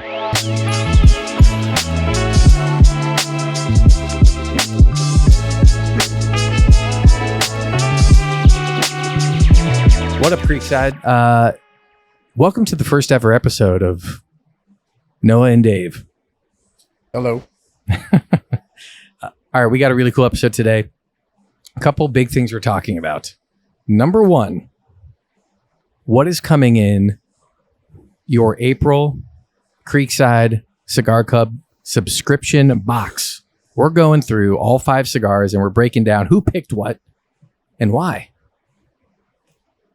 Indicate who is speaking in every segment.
Speaker 1: What up, Creekside? Welcome to the first ever episode of Noah and Dave.
Speaker 2: Hello.
Speaker 1: All right, we got a really cool episode today. A couple big things we're talking about. Number one, what is coming in your April Creekside Cigar Co subscription box? We're going through all 5 cigars and we're breaking down who picked what and why.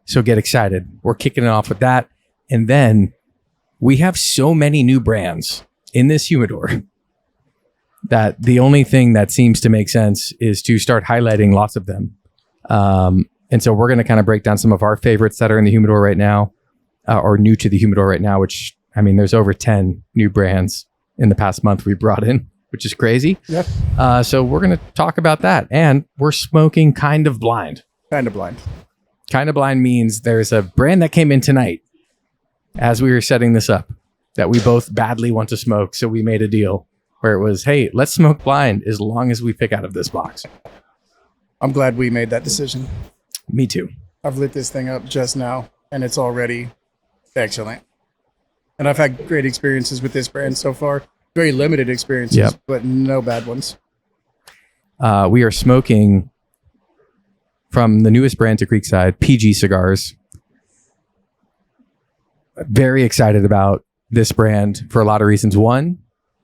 Speaker 1: So get excited. We're kicking it off with that. And then we have so many new brands in this humidor that the only thing that seems to make sense is to start highlighting lots of them. And so we're going to kind of break down some of our favorites that are in the humidor right now, or new to the humidor right now, which, I mean, there's over 10 new brands in the past month we brought in, which is crazy.
Speaker 2: Yeah.
Speaker 1: So we're going to talk about that. And we're smoking kind of blind.
Speaker 2: Kind of blind.
Speaker 1: Kind of blind means there's a brand that came in tonight as we were setting this up that we both badly want to smoke. So we made a deal where it was, hey, let's smoke blind as long as we pick out of this box.
Speaker 2: I'm glad we made that decision.
Speaker 1: Me too.
Speaker 2: I've lit this thing up just now and it's already excellent. And I've had great experiences with this brand so far. Very limited experiences, but no bad ones.
Speaker 1: We are smoking from the newest brand to Creekside, PG Cigars. Very excited about this brand for a lot of reasons. One,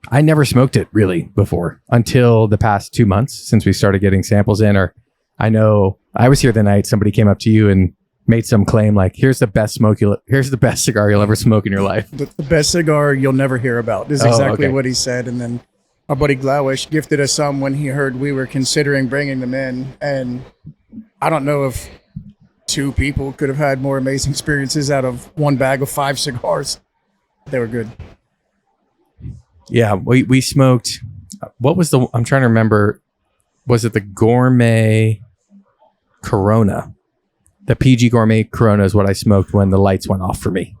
Speaker 1: I never smoked it really before until the past 2 months since we started getting samples in. Or I know I was here the night somebody came up to you and made some claim like, here's the best cigar you'll ever smoke in your life.
Speaker 2: The best cigar you'll never hear about is exactly what he said. And then our buddy Glawish gifted us some when he heard we were considering bringing them in. And I don't know if 2 people could have had more amazing experiences out of one bag of 5 cigars. They were good.
Speaker 1: Yeah, we smoked. What was I'm trying to remember. Was it the Gourmet Corona? The PG Gourmet Corona is what I smoked when the lights went off for me.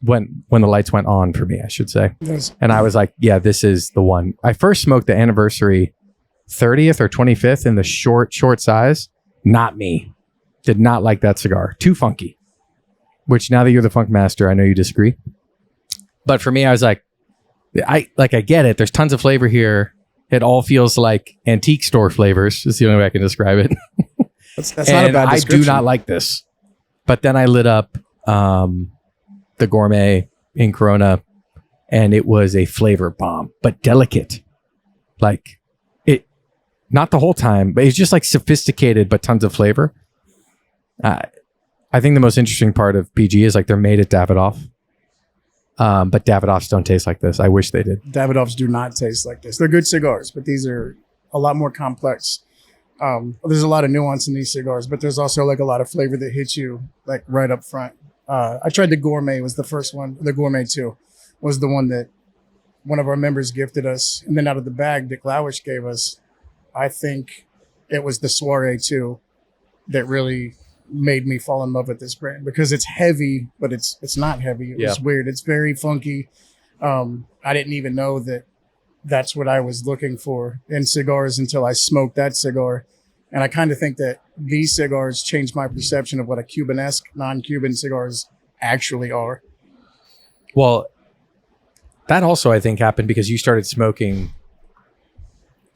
Speaker 1: When the lights went on for me, I should say.
Speaker 2: Yes.
Speaker 1: And I was like, yeah, this is the one. I first smoked the anniversary 30th or 25th in the short size. Not me. Did not like that cigar. Too funky. Which now that you're the funk master, I know you disagree. But for me, I was like, I get it. There's tons of flavor here. It all feels like antique store flavors. Is the only way I can describe it.
Speaker 2: That's not a bad description.
Speaker 1: I do not like this. But then I lit up the Gourmet in Corona, and it was a flavor bomb, but delicate. Like, not the whole time, but it's just like sophisticated, but tons of flavor. I think the most interesting part of PG is like they're made at Davidoff. But Davidoffs don't taste like this. I wish they did.
Speaker 2: Davidoffs do not taste like this. They're good cigars, but these are a lot more complex. There's a lot of nuance in these cigars, but there's also like a lot of flavor that hits you like right up front. I tried the Gourmet, was the first one. The Gourmet 2 was the one that one of our members gifted us. And then out of the bag that Glawish gave us, I think it was the Soiree 2 that really made me fall in love with this brand because it's heavy, but it's not heavy. It's weird. It's very funky. I didn't even know that that's what I was looking for in cigars until I smoked that cigar. And I kind of think that these cigars changed my perception of what a Cuban-esque, non-Cuban cigars actually are.
Speaker 1: Well, that also I think happened because you started smoking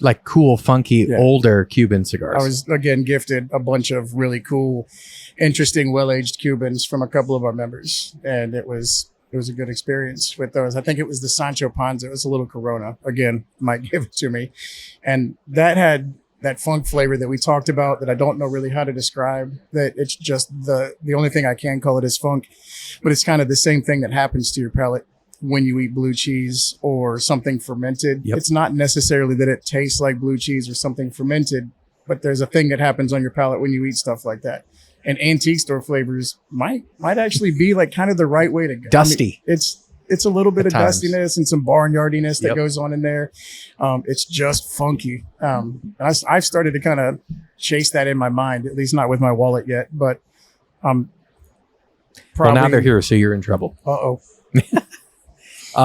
Speaker 1: like cool, funky, older Cuban cigars.
Speaker 2: I was, again, gifted a bunch of really cool, interesting, well-aged Cubans from a couple of our members. And it was a good experience with those. I think it was the Sancho Panza. It was a little Corona. Again, Mike gave it to me. And that had that funk flavor that we talked about that I don't know really how to describe. That it's just the only thing I can call it is funk. But it's kind of the same thing that happens to your palate when you eat blue cheese or something fermented. Yep. It's not necessarily that it tastes like blue cheese or something fermented, but there's a thing that happens on your palate when you eat stuff like that. And antique store flavors might actually be like kind of the right way to go.
Speaker 1: Dusty.
Speaker 2: I mean, it's a little bit of dustiness and some barnyardiness that goes on in there. It's just funky. I've started to kind of chase that in my mind, at least not with my wallet yet, but
Speaker 1: well, now they're here, so you're in trouble.
Speaker 2: Uh-oh.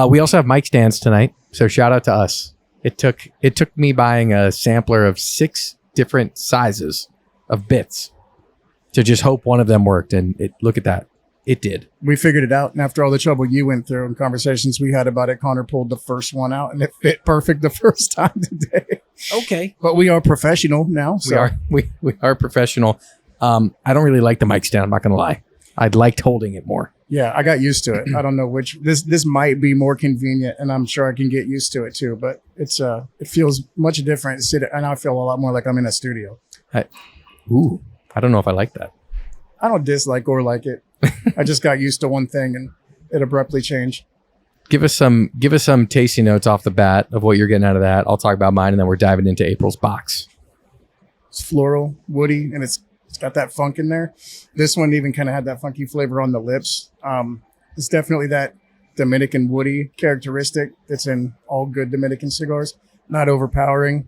Speaker 1: We also have mic stands tonight, so shout out to us. It took me buying a sampler of 6 different sizes of bits to just hope one of them worked, and look at that. It did.
Speaker 2: We figured it out, and after all the trouble you went through and conversations we had about it, Connor pulled the first one out, and it fit perfect the first time today.
Speaker 1: Okay.
Speaker 2: But we are professional now. So.
Speaker 1: We are professional. I don't really like the mic stand, I'm not going to lie. I'd liked holding it more.
Speaker 2: Yeah, I got used to it. I don't know which. This might be more convenient, and I'm sure I can get used to it too. But it feels much different to sit, and I feel a lot more like I'm in a studio.
Speaker 1: I don't know if I like that.
Speaker 2: I don't dislike or like it. I just got used to one thing, and it abruptly changed.
Speaker 1: Give us some tasty notes off the bat of what you're getting out of that. I'll talk about mine, and then we're diving into April's box.
Speaker 2: It's floral, woody, and it's got that funk in there. This one even kind of had that funky flavor on the lips. It's definitely that Dominican woody characteristic that's in all good Dominican cigars. Not overpowering.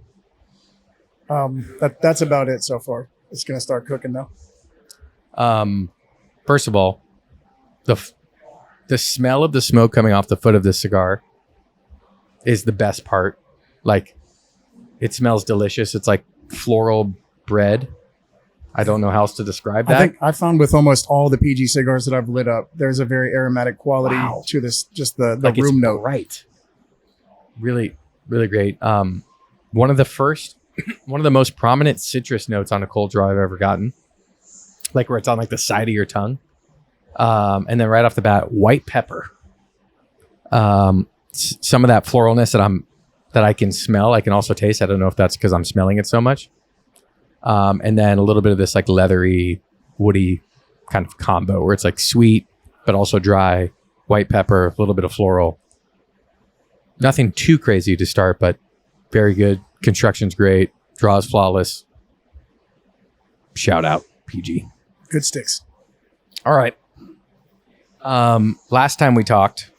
Speaker 2: That's about it so far. It's going to start cooking now.
Speaker 1: First of all, the smell of the smoke coming off the foot of this cigar is the best part. Like, it smells delicious. It's like floral bread. I don't know how else to describe that.
Speaker 2: I think I found with almost all the PG cigars that I've lit up, there's a very aromatic quality to this, just the like room note.
Speaker 1: Right. Really, really great. One of the most prominent citrus notes on a cold draw I've ever gotten. Like where it's on like the side of your tongue. And then right off the bat, white pepper. Some of that floralness that I can smell, I can also taste. I don't know if that's because I'm smelling it so much. And then a little bit of this like leathery, woody kind of combo where it's like sweet, but also dry, white pepper, a little bit of floral. Nothing too crazy to start, but very good. Construction's great. Draws flawless. Shout out, PG.
Speaker 2: Good sticks.
Speaker 1: All right. Last time we talked,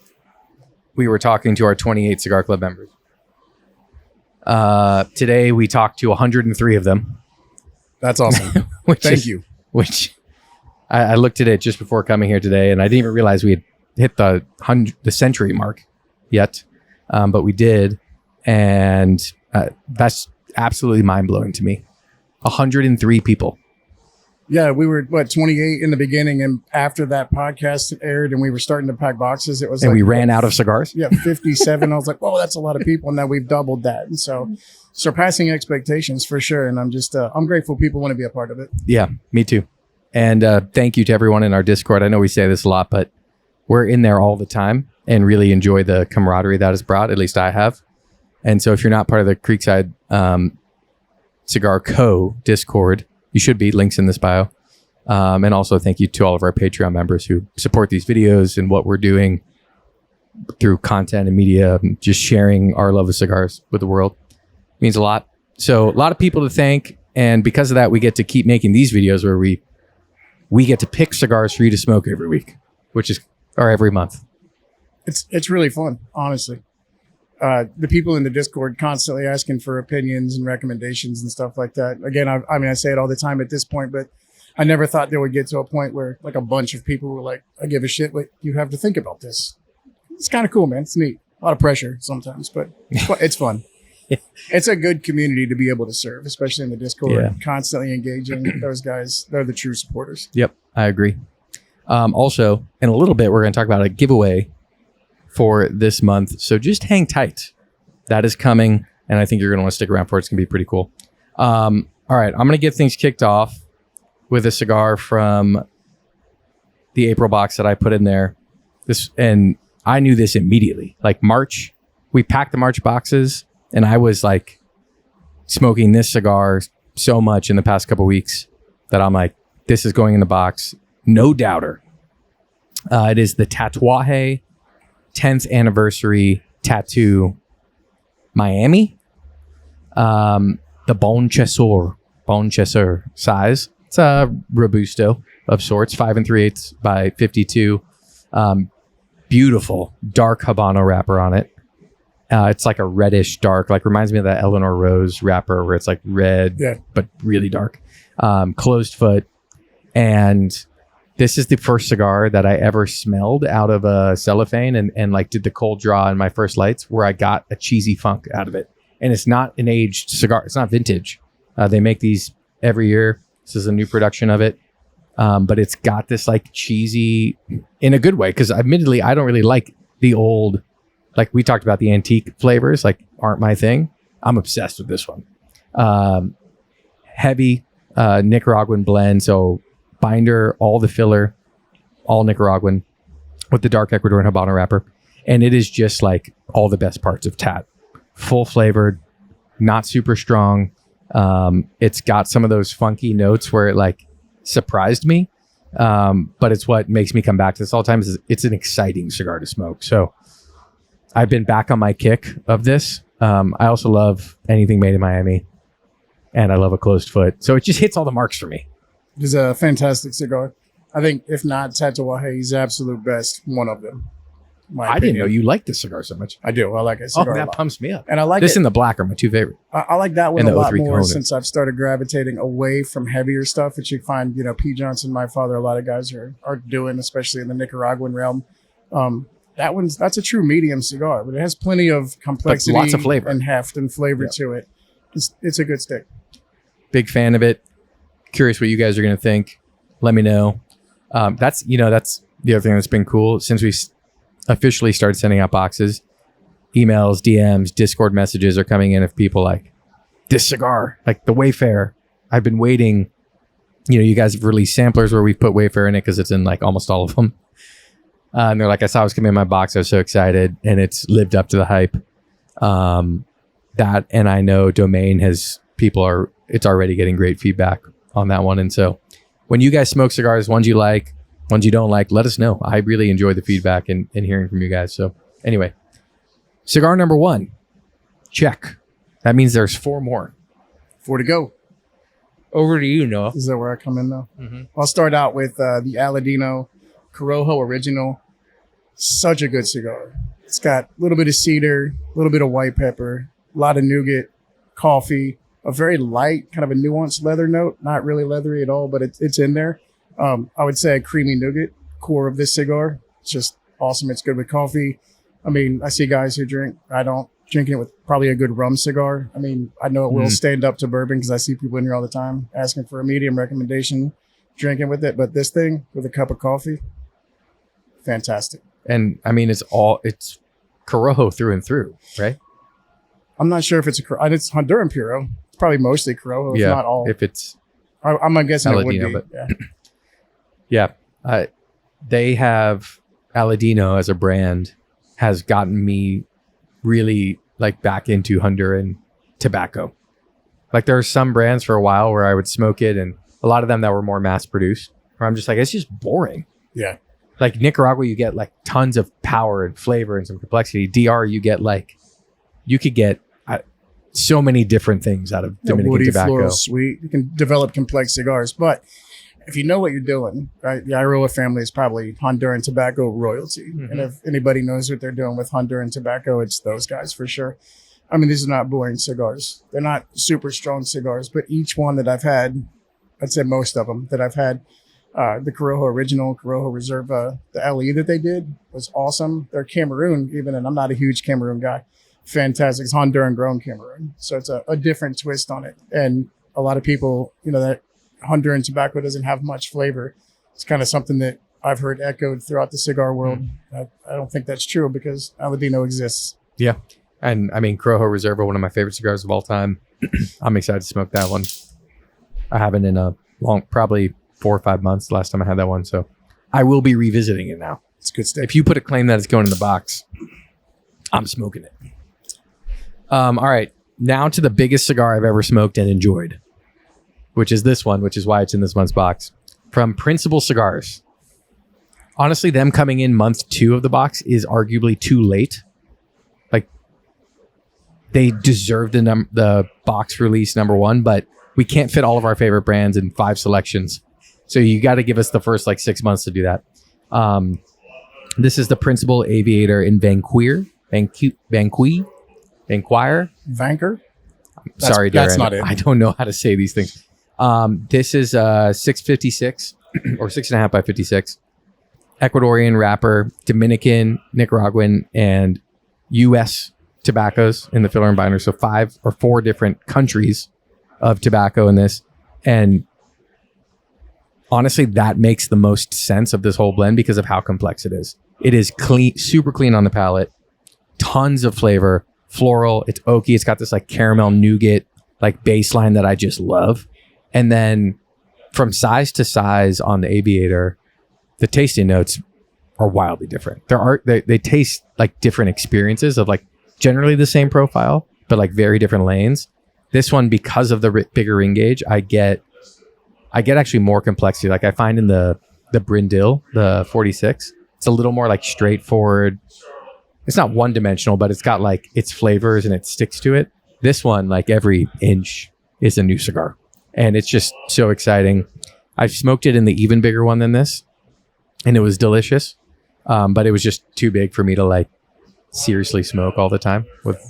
Speaker 1: we were talking to our 28 Cigar Club members. Today we talked to 103 of them.
Speaker 2: That's awesome. Thank you.
Speaker 1: Which I looked at it just before coming here today, and I didn't even realize we had hit the century mark yet, but we did, and that's absolutely mind blowing to me. 103 people.
Speaker 2: Yeah, we were 28 in the beginning, and after that podcast aired, and we were starting to pack boxes. It was
Speaker 1: and we ran out of cigars.
Speaker 2: Yeah, 57. I was like, "Whoa, that's a lot of people." And now we've doubled that, and so surpassing expectations for sure. And I'm just I'm grateful people want to be a part of it.
Speaker 1: Yeah, me too. And thank you to everyone in our Discord. I know we say this a lot, but we're in there all the time and really enjoy the camaraderie that is brought. At least I have. And so if you're not part of the Creekside Cigar Co. Discord, you should be. Links in this bio. And also thank you to all of our Patreon members who support these videos and what we're doing through content and media, and just sharing our love of cigars with the world. It means a lot. So a lot of people to thank. And because of that, we get to keep making these videos where we get to pick cigars for you to smoke every week, or every month.
Speaker 2: It's really fun, honestly. The people in the Discord constantly asking for opinions and recommendations and stuff like that. Again, I say it all the time at this point, but I never thought they would get to a point where like a bunch of people were like, I give a shit what you have to think about this. It's kind of cool, man. It's neat. A lot of pressure sometimes, but it's fun. It's a good community to be able to serve, especially in the Discord. Yeah. Constantly engaging. Those guys, they're the true supporters.
Speaker 1: Yep, I agree. Also, in a little bit, we're going to talk about a giveaway for this month. So just hang tight. That is coming, and I think you're going to want to stick around for it. It's going to be pretty cool. All right, I'm going to get things kicked off with a cigar from the April box that I put in there. And I knew this immediately. Like March, we packed the March boxes, and I was like smoking this cigar so much in the past couple weeks that I'm like, this is going in the box. No doubter. It is the Tatuaje 10th anniversary tattoo Miami. The Bon Chasseur size. It's a Robusto of sorts, 5 3/8 by 52. Beautiful dark Habano wrapper on it. It's like a reddish dark, like reminds me of that Eleanor Rose wrapper where it's like red, but really dark. Closed foot. And This is the first cigar that I ever smelled out of a cellophane and like did the cold draw in my first lights where I got a cheesy funk out of it. And it's not an aged cigar. It's not vintage. They make these every year. This is a new production of it. But it's got this like cheesy in a good way. Cause admittedly, I don't really like the old, like we talked about the antique flavors, like aren't my thing. I'm obsessed with this one. Heavy Nicaraguan blend. So binder, all the filler, all Nicaraguan with the dark Ecuadorian Habano wrapper. And it is just like all the best parts of Tat. Full flavored, not super strong. It's got some of those funky notes where it like surprised me. But it's what makes me come back to this all the time. It's an exciting cigar to smoke. So I've been back on my kick of this. I also love anything made in Miami. And I love a closed foot. So it just hits all the marks for me.
Speaker 2: It's a fantastic cigar. I think, if not Tatuaje's absolute best, one of them.
Speaker 1: I didn't know you liked this cigar so much.
Speaker 2: I do. I like it. Cigar
Speaker 1: that pumps me up.
Speaker 2: And I like
Speaker 1: this
Speaker 2: it.
Speaker 1: and the black are my two favorite.
Speaker 2: I like that one
Speaker 1: And
Speaker 2: a
Speaker 1: the
Speaker 2: lot
Speaker 1: 03
Speaker 2: more
Speaker 1: Corona.
Speaker 2: since I've started gravitating away from heavier stuff, which you find, Pete Johnson, my father, a lot of guys are doing, especially in the Nicaraguan realm. That's a true medium cigar, but it has plenty of complexity,
Speaker 1: lots of flavor
Speaker 2: and heft and flavor to it. It's a good stick.
Speaker 1: Big fan of it. Curious what you guys are going to think. Let me know. That's the other thing that's been cool since we officially started sending out boxes. Emails, DMs, Discord messages are coming in of people like, this cigar, like the Wayfarer. I've been waiting. You guys have released samplers where we've put Wayfarer in it because it's in like almost all of them. And they're like, I saw it was coming in my box. I was so excited. And it's lived up to the hype. That, and I know Domain it's already getting great feedback on that one. And so when you guys smoke cigars, ones you like, ones you don't like, let us know. I really enjoy the feedback and hearing from you guys. So anyway, cigar number 1, check. That means there's 4 more.
Speaker 2: 4 to go.
Speaker 1: Over to you, Noah.
Speaker 2: Is that where I come in now?
Speaker 1: Mm-hmm.
Speaker 2: I'll start out with the Aladino Corojo Original. Such a good cigar. It's got a little bit of cedar, a little bit of white pepper, a lot of nougat, coffee, a very light, kind of a nuanced leather note. Not really leathery at all, but it's in there. I would say a creamy nougat core of this cigar. It's just awesome. It's good with coffee. I mean, I see guys who drink. I don't. Drinking it with probably a good rum cigar. I mean, I know it will stand up to bourbon because I see people in here all the time asking for a medium recommendation, drinking with it. But this thing with a cup of coffee, fantastic.
Speaker 1: And I mean, it's Corojo through and through, right?
Speaker 2: I'm not sure if it's it's Honduran Puro. It's probably mostly Corojo, if not all.
Speaker 1: If it's
Speaker 2: I'm guessing
Speaker 1: Aladino,
Speaker 2: it would be.
Speaker 1: Yeah. They have Aladino as a brand has gotten me really like back into Honduran tobacco. Like there are some brands for a while where I would smoke it, and a lot of them that were more mass produced, where I'm just like, it's just boring.
Speaker 2: Yeah.
Speaker 1: Like Nicaragua, you get like tons of power and flavor and some complexity. DR, you could get so many different things out of Dominican
Speaker 2: woody,
Speaker 1: tobacco.
Speaker 2: Floral, sweet. You can develop complex cigars, but if you know what you're doing, right? The Iroa family is probably Honduran tobacco royalty. Mm-hmm. And if anybody knows what they're doing with Honduran tobacco, it's those guys for sure. I mean, these are not boring cigars. They're not super strong cigars, but each one that I've had, I'd say most of them that I've had, the Corojo Original, Corojo Reserva, the LE that they did was awesome. They're Cameroon even, and I'm not a huge Cameroon guy. Fantastic. It's Honduran grown Cameroon. So it's a different twist on it. And a lot of people, that Honduran tobacco doesn't have much flavor. It's kind of something that I've heard echoed throughout the cigar world. I don't think that's true because Aladino exists.
Speaker 1: Yeah. And I mean, Corojo Reserva, one of my favorite cigars of all time. I'm excited to smoke that one. I haven't in a long, probably 4 or 5 months last time I had that one. So I will be revisiting it now.
Speaker 2: It's good stuff.
Speaker 1: If you put a claim that it's going in the box, I'm smoking it. All right. Now to the biggest cigar I've ever smoked and enjoyed, which is this one, which is why it's in this month's box. From Principal Cigars. Honestly, them coming in month 2 of the box is arguably too late. Like, they deserve the box release number 1, but we can't fit all of our favorite brands in 5 selections. So you got to give us the first 6 months to do that. This is the Principal Aviator in Vanquire. Sorry, Darren.
Speaker 2: That's not it.
Speaker 1: I don't know how to say these things. This is 656 or 6.5 by 56. Ecuadorian wrapper, Dominican, Nicaraguan, and U.S. tobaccos in the filler and binder. So 5 or 4 different countries of tobacco in this. And honestly, that makes the most sense of this whole blend because of how complex it is. It is clean, super clean on the palate, tons of flavor, floral. It's oaky. It's got this like caramel nougat like baseline that I just love. And then from size to size on the Aviator, the tasting notes are wildly different. They taste like different experiences of like generally the same profile, but like very different lanes. This one, because of the bigger ring gauge, I get actually more complexity. Like I find in the Brindle, the 46, it's a little more like straightforward. It's not one dimensional, but it's got like its flavors and it sticks to it. This one, like every inch is a new cigar. And it's just so exciting. I've smoked it in the even bigger one than this, and it was delicious. But it was just too big for me to like seriously smoke all the time with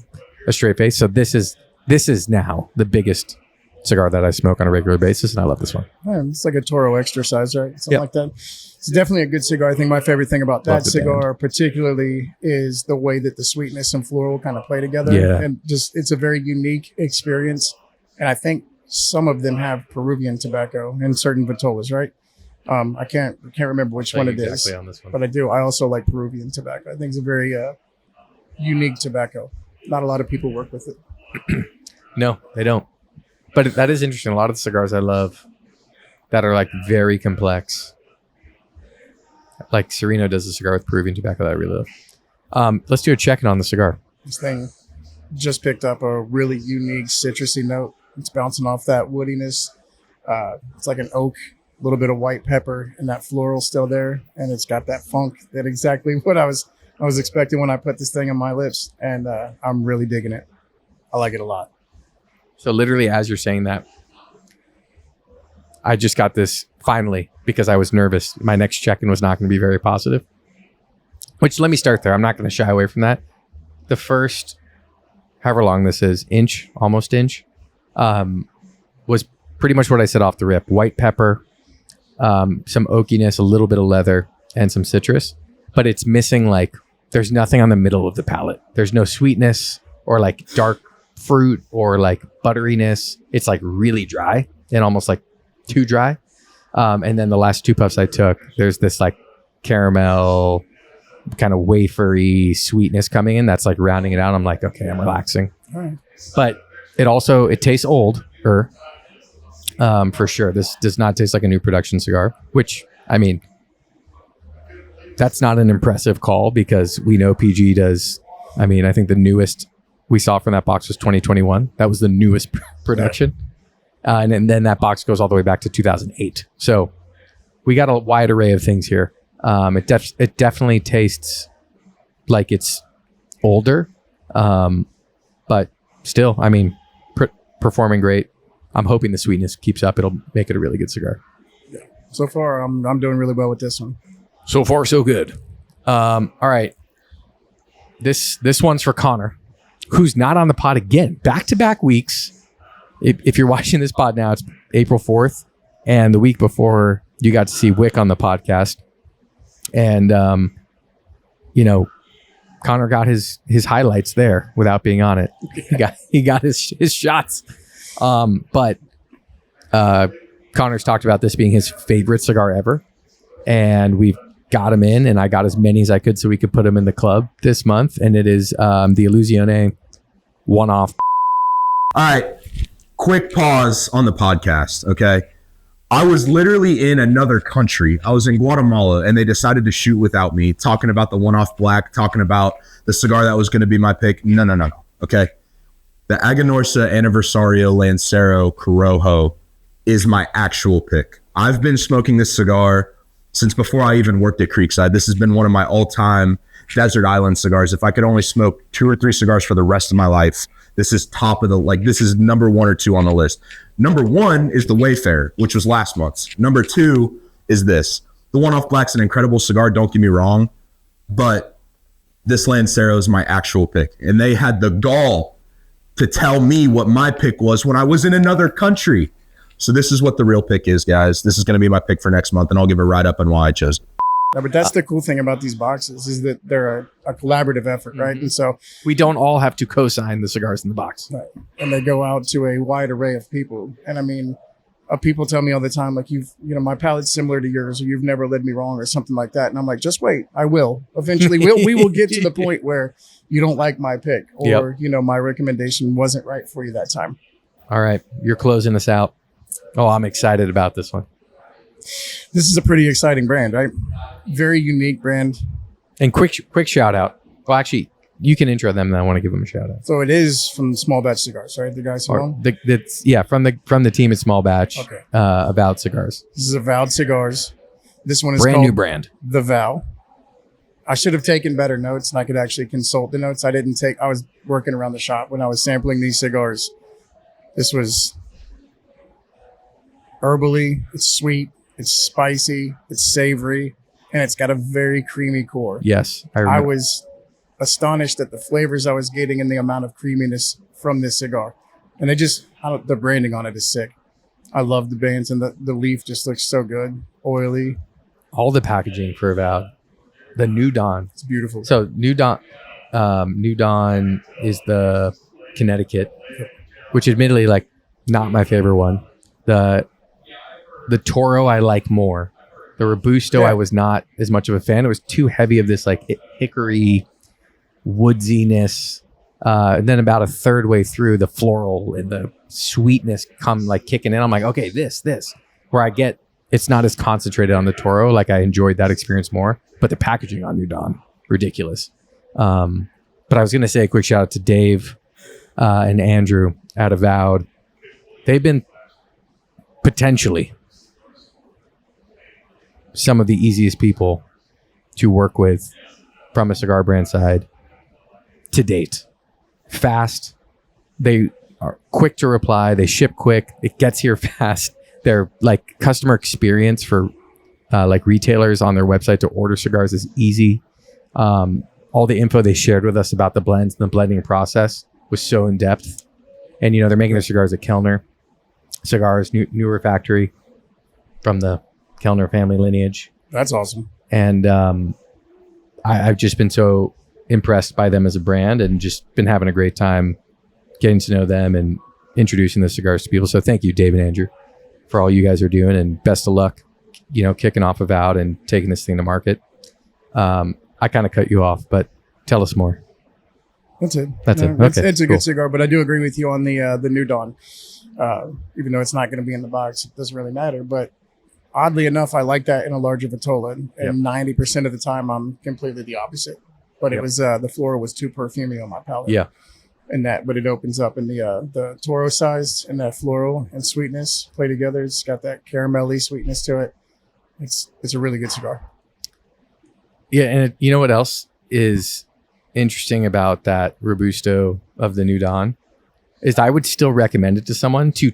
Speaker 1: a straight face. So this is now the biggest cigar that I smoke on a regular basis, and I love this one.
Speaker 2: Yeah, it's like a Toro extra size, right? Something like that. It's definitely a good cigar. I think my favorite thing about that cigar particularly is the way that the sweetness and floral kind of play together.
Speaker 1: Yeah.
Speaker 2: And just it's a very unique experience. And I think some of them have Peruvian tobacco and certain vitolas, right? I can't remember which one it is,
Speaker 1: on this one.
Speaker 2: but I do. I also like Peruvian tobacco. I think it's a very unique tobacco. Not a lot of people work with it.
Speaker 1: No, they don't. But that is interesting. A lot of the cigars I love that are like very complex. Like Sereno does a cigar with Peruvian tobacco that I really love. Let's do a check-in on the cigar.
Speaker 2: This thing just picked up a really unique citrusy note. It's bouncing off that woodiness. It's like an oak, a little bit of white pepper, and that floral still there. And it's got that funk that exactly what I was expecting when I put this thing on my lips. And I'm really digging it. I like it a lot.
Speaker 1: So literally as you're saying that, I just got this finally because I was nervous. My next check-in was not going to be very positive. Which, let me start there. I'm not going to shy away from that. The first, however long this is, almost inch, was pretty much what I said off the rip. White pepper, some oakiness, a little bit of leather, and some citrus. But it's missing like, there's nothing on the middle of the palate. There's no sweetness or like dark fruit or like butteriness. It's like really dry and almost like too dry. And then the last 2 puffs I took, there's this like caramel kind of wafery sweetness coming in that's like rounding it out. I'm like, okay, I'm relaxing.
Speaker 2: All right.
Speaker 1: But it tastes older for sure. This does not taste like a new production cigar, which, I mean, that's not an impressive call because we know PG does. I mean, I think the newest we saw from that box was 2021. That was the newest production. And then that box goes all the way back to 2008. So we got a wide array of things here. It definitely tastes like it's older. But still, I mean, performing great. I'm hoping the sweetness keeps up. It'll make it a really good cigar.
Speaker 2: Yeah. So far, I'm doing really well with this one.
Speaker 1: So far, so good. All right. This one's for Connor, who's not on the pod again. Back-to-back weeks. If you're watching this pod now, it's April 4th. And the week before, you got to see Wick on the podcast. And, Connor got his highlights there without being on it. He got his shots. But Connor's talked about this being his favorite cigar ever. And we've got him in, and I got as many as I could so we could put him in the club this month. And it is the Illusione one-off.
Speaker 3: All right. Quick pause on the podcast, okay? I was literally in another country. I was in Guatemala, and they decided to shoot without me, talking about the one-off black, talking about the cigar that was going to be my pick. No, okay? The Aganorsa Aniversario Lancero Corojo is my actual pick. I've been smoking this cigar since before I even worked at Creekside. This has been one of my all-time desert island cigars. If I could only smoke 2 or 3 cigars for the rest of my life, this is this is number 1 or 2 on the list. Number 1 is the Wayfarer, which was last month's. Number 2 is this. The one-off black's an incredible cigar, don't get me wrong, but this Lancero is my actual pick. And they had the gall to tell me what my pick was when I was in another country. So this is what the real pick is, guys. This is going to be my pick for next month, and I'll give a write-up on why I chose it.
Speaker 2: Yeah, but that's the cool thing about these boxes is that they're a collaborative effort, right? And so
Speaker 1: We don't all have to co-sign the cigars in the box.
Speaker 2: right, and they go out to a wide array of people. And I mean, people tell me all the time, like, my palate's similar to yours, or you've never led me wrong, or something like that. And I'm like, just wait, I will. Eventually, we will get to the point where you don't like my pick, or my recommendation wasn't right for you that time.
Speaker 1: All right, you're closing us out. Oh, I'm excited about this one.
Speaker 2: This is a pretty exciting brand, right? Very unique brand.
Speaker 1: And quick shout out. Well, actually, you can intro them, and I want to give them a shout out.
Speaker 2: So it is from Small Batch Cigars, right? The guys who own?
Speaker 1: From the team at Small Batch.
Speaker 2: Okay.
Speaker 1: About cigars.
Speaker 2: This is Avowed Cigars. This one is
Speaker 1: Brand
Speaker 2: called
Speaker 1: new brand.
Speaker 2: The Vow. I should have taken better notes, and I could actually consult the notes. I was working around the shop when I was sampling these cigars. This was herbally, it's sweet, it's spicy, it's savory, and it's got a very creamy core.
Speaker 1: Yes, I
Speaker 2: I
Speaker 1: remember.
Speaker 2: was astonished at the flavors I was getting and the amount of creaminess from this cigar. And the branding on it is sick. I love the bands, and the leaf just looks so good. Oily.
Speaker 1: All the packaging for Avowed. The New Dawn.
Speaker 2: It's beautiful.
Speaker 1: So New Dawn is the Connecticut, which admittedly, like, not my favorite one. The Toro I like more. The Robusto I was not as much of a fan. It was too heavy of this like hickory woodsiness. And then about a third way through, the floral and the sweetness come like kicking in. I'm like, okay, this where I get it's not as concentrated on the Toro. Like I enjoyed that experience more. But the packaging on New Dawn, ridiculous. But I was gonna say a quick shout out to Dave and Andrew at Avowed. They've been potentially some of the easiest people to work with from a cigar brand side to date. Fast. They are quick to reply. They ship quick. It gets here fast. Their like customer experience for like retailers on their website to order cigars is easy. All the info they shared with us about the blends and the blending process was so in depth. And they're making their cigars at Kellner Cigars, newer factory from the Kellner family lineage.
Speaker 2: That's awesome.
Speaker 1: And I've just been so impressed by them as a brand and just been having a great time getting to know them and introducing the cigars to people. So thank you, Dave and Andrew, for all you guys are doing, and best of luck, kicking off Avowed and taking this thing to market. I kind of cut you off, but tell us more.
Speaker 2: That's it.
Speaker 1: Okay,
Speaker 2: It's a
Speaker 1: cool.
Speaker 2: good cigar, but I do agree with you on the New Dawn. Even though it's not going to be in the box, it doesn't really matter. But oddly enough, I like that in a larger Vitola, and 90% of the time I'm completely the opposite. But it was the floral was too perfumey on my palate.
Speaker 1: Yeah.
Speaker 2: But it opens up in the Toro size, and that floral and sweetness play together. It's got that caramelly sweetness to it. It's a really good cigar.
Speaker 1: Yeah, and you know what else is interesting about that Robusto of the New Dawn is I would still recommend it to someone to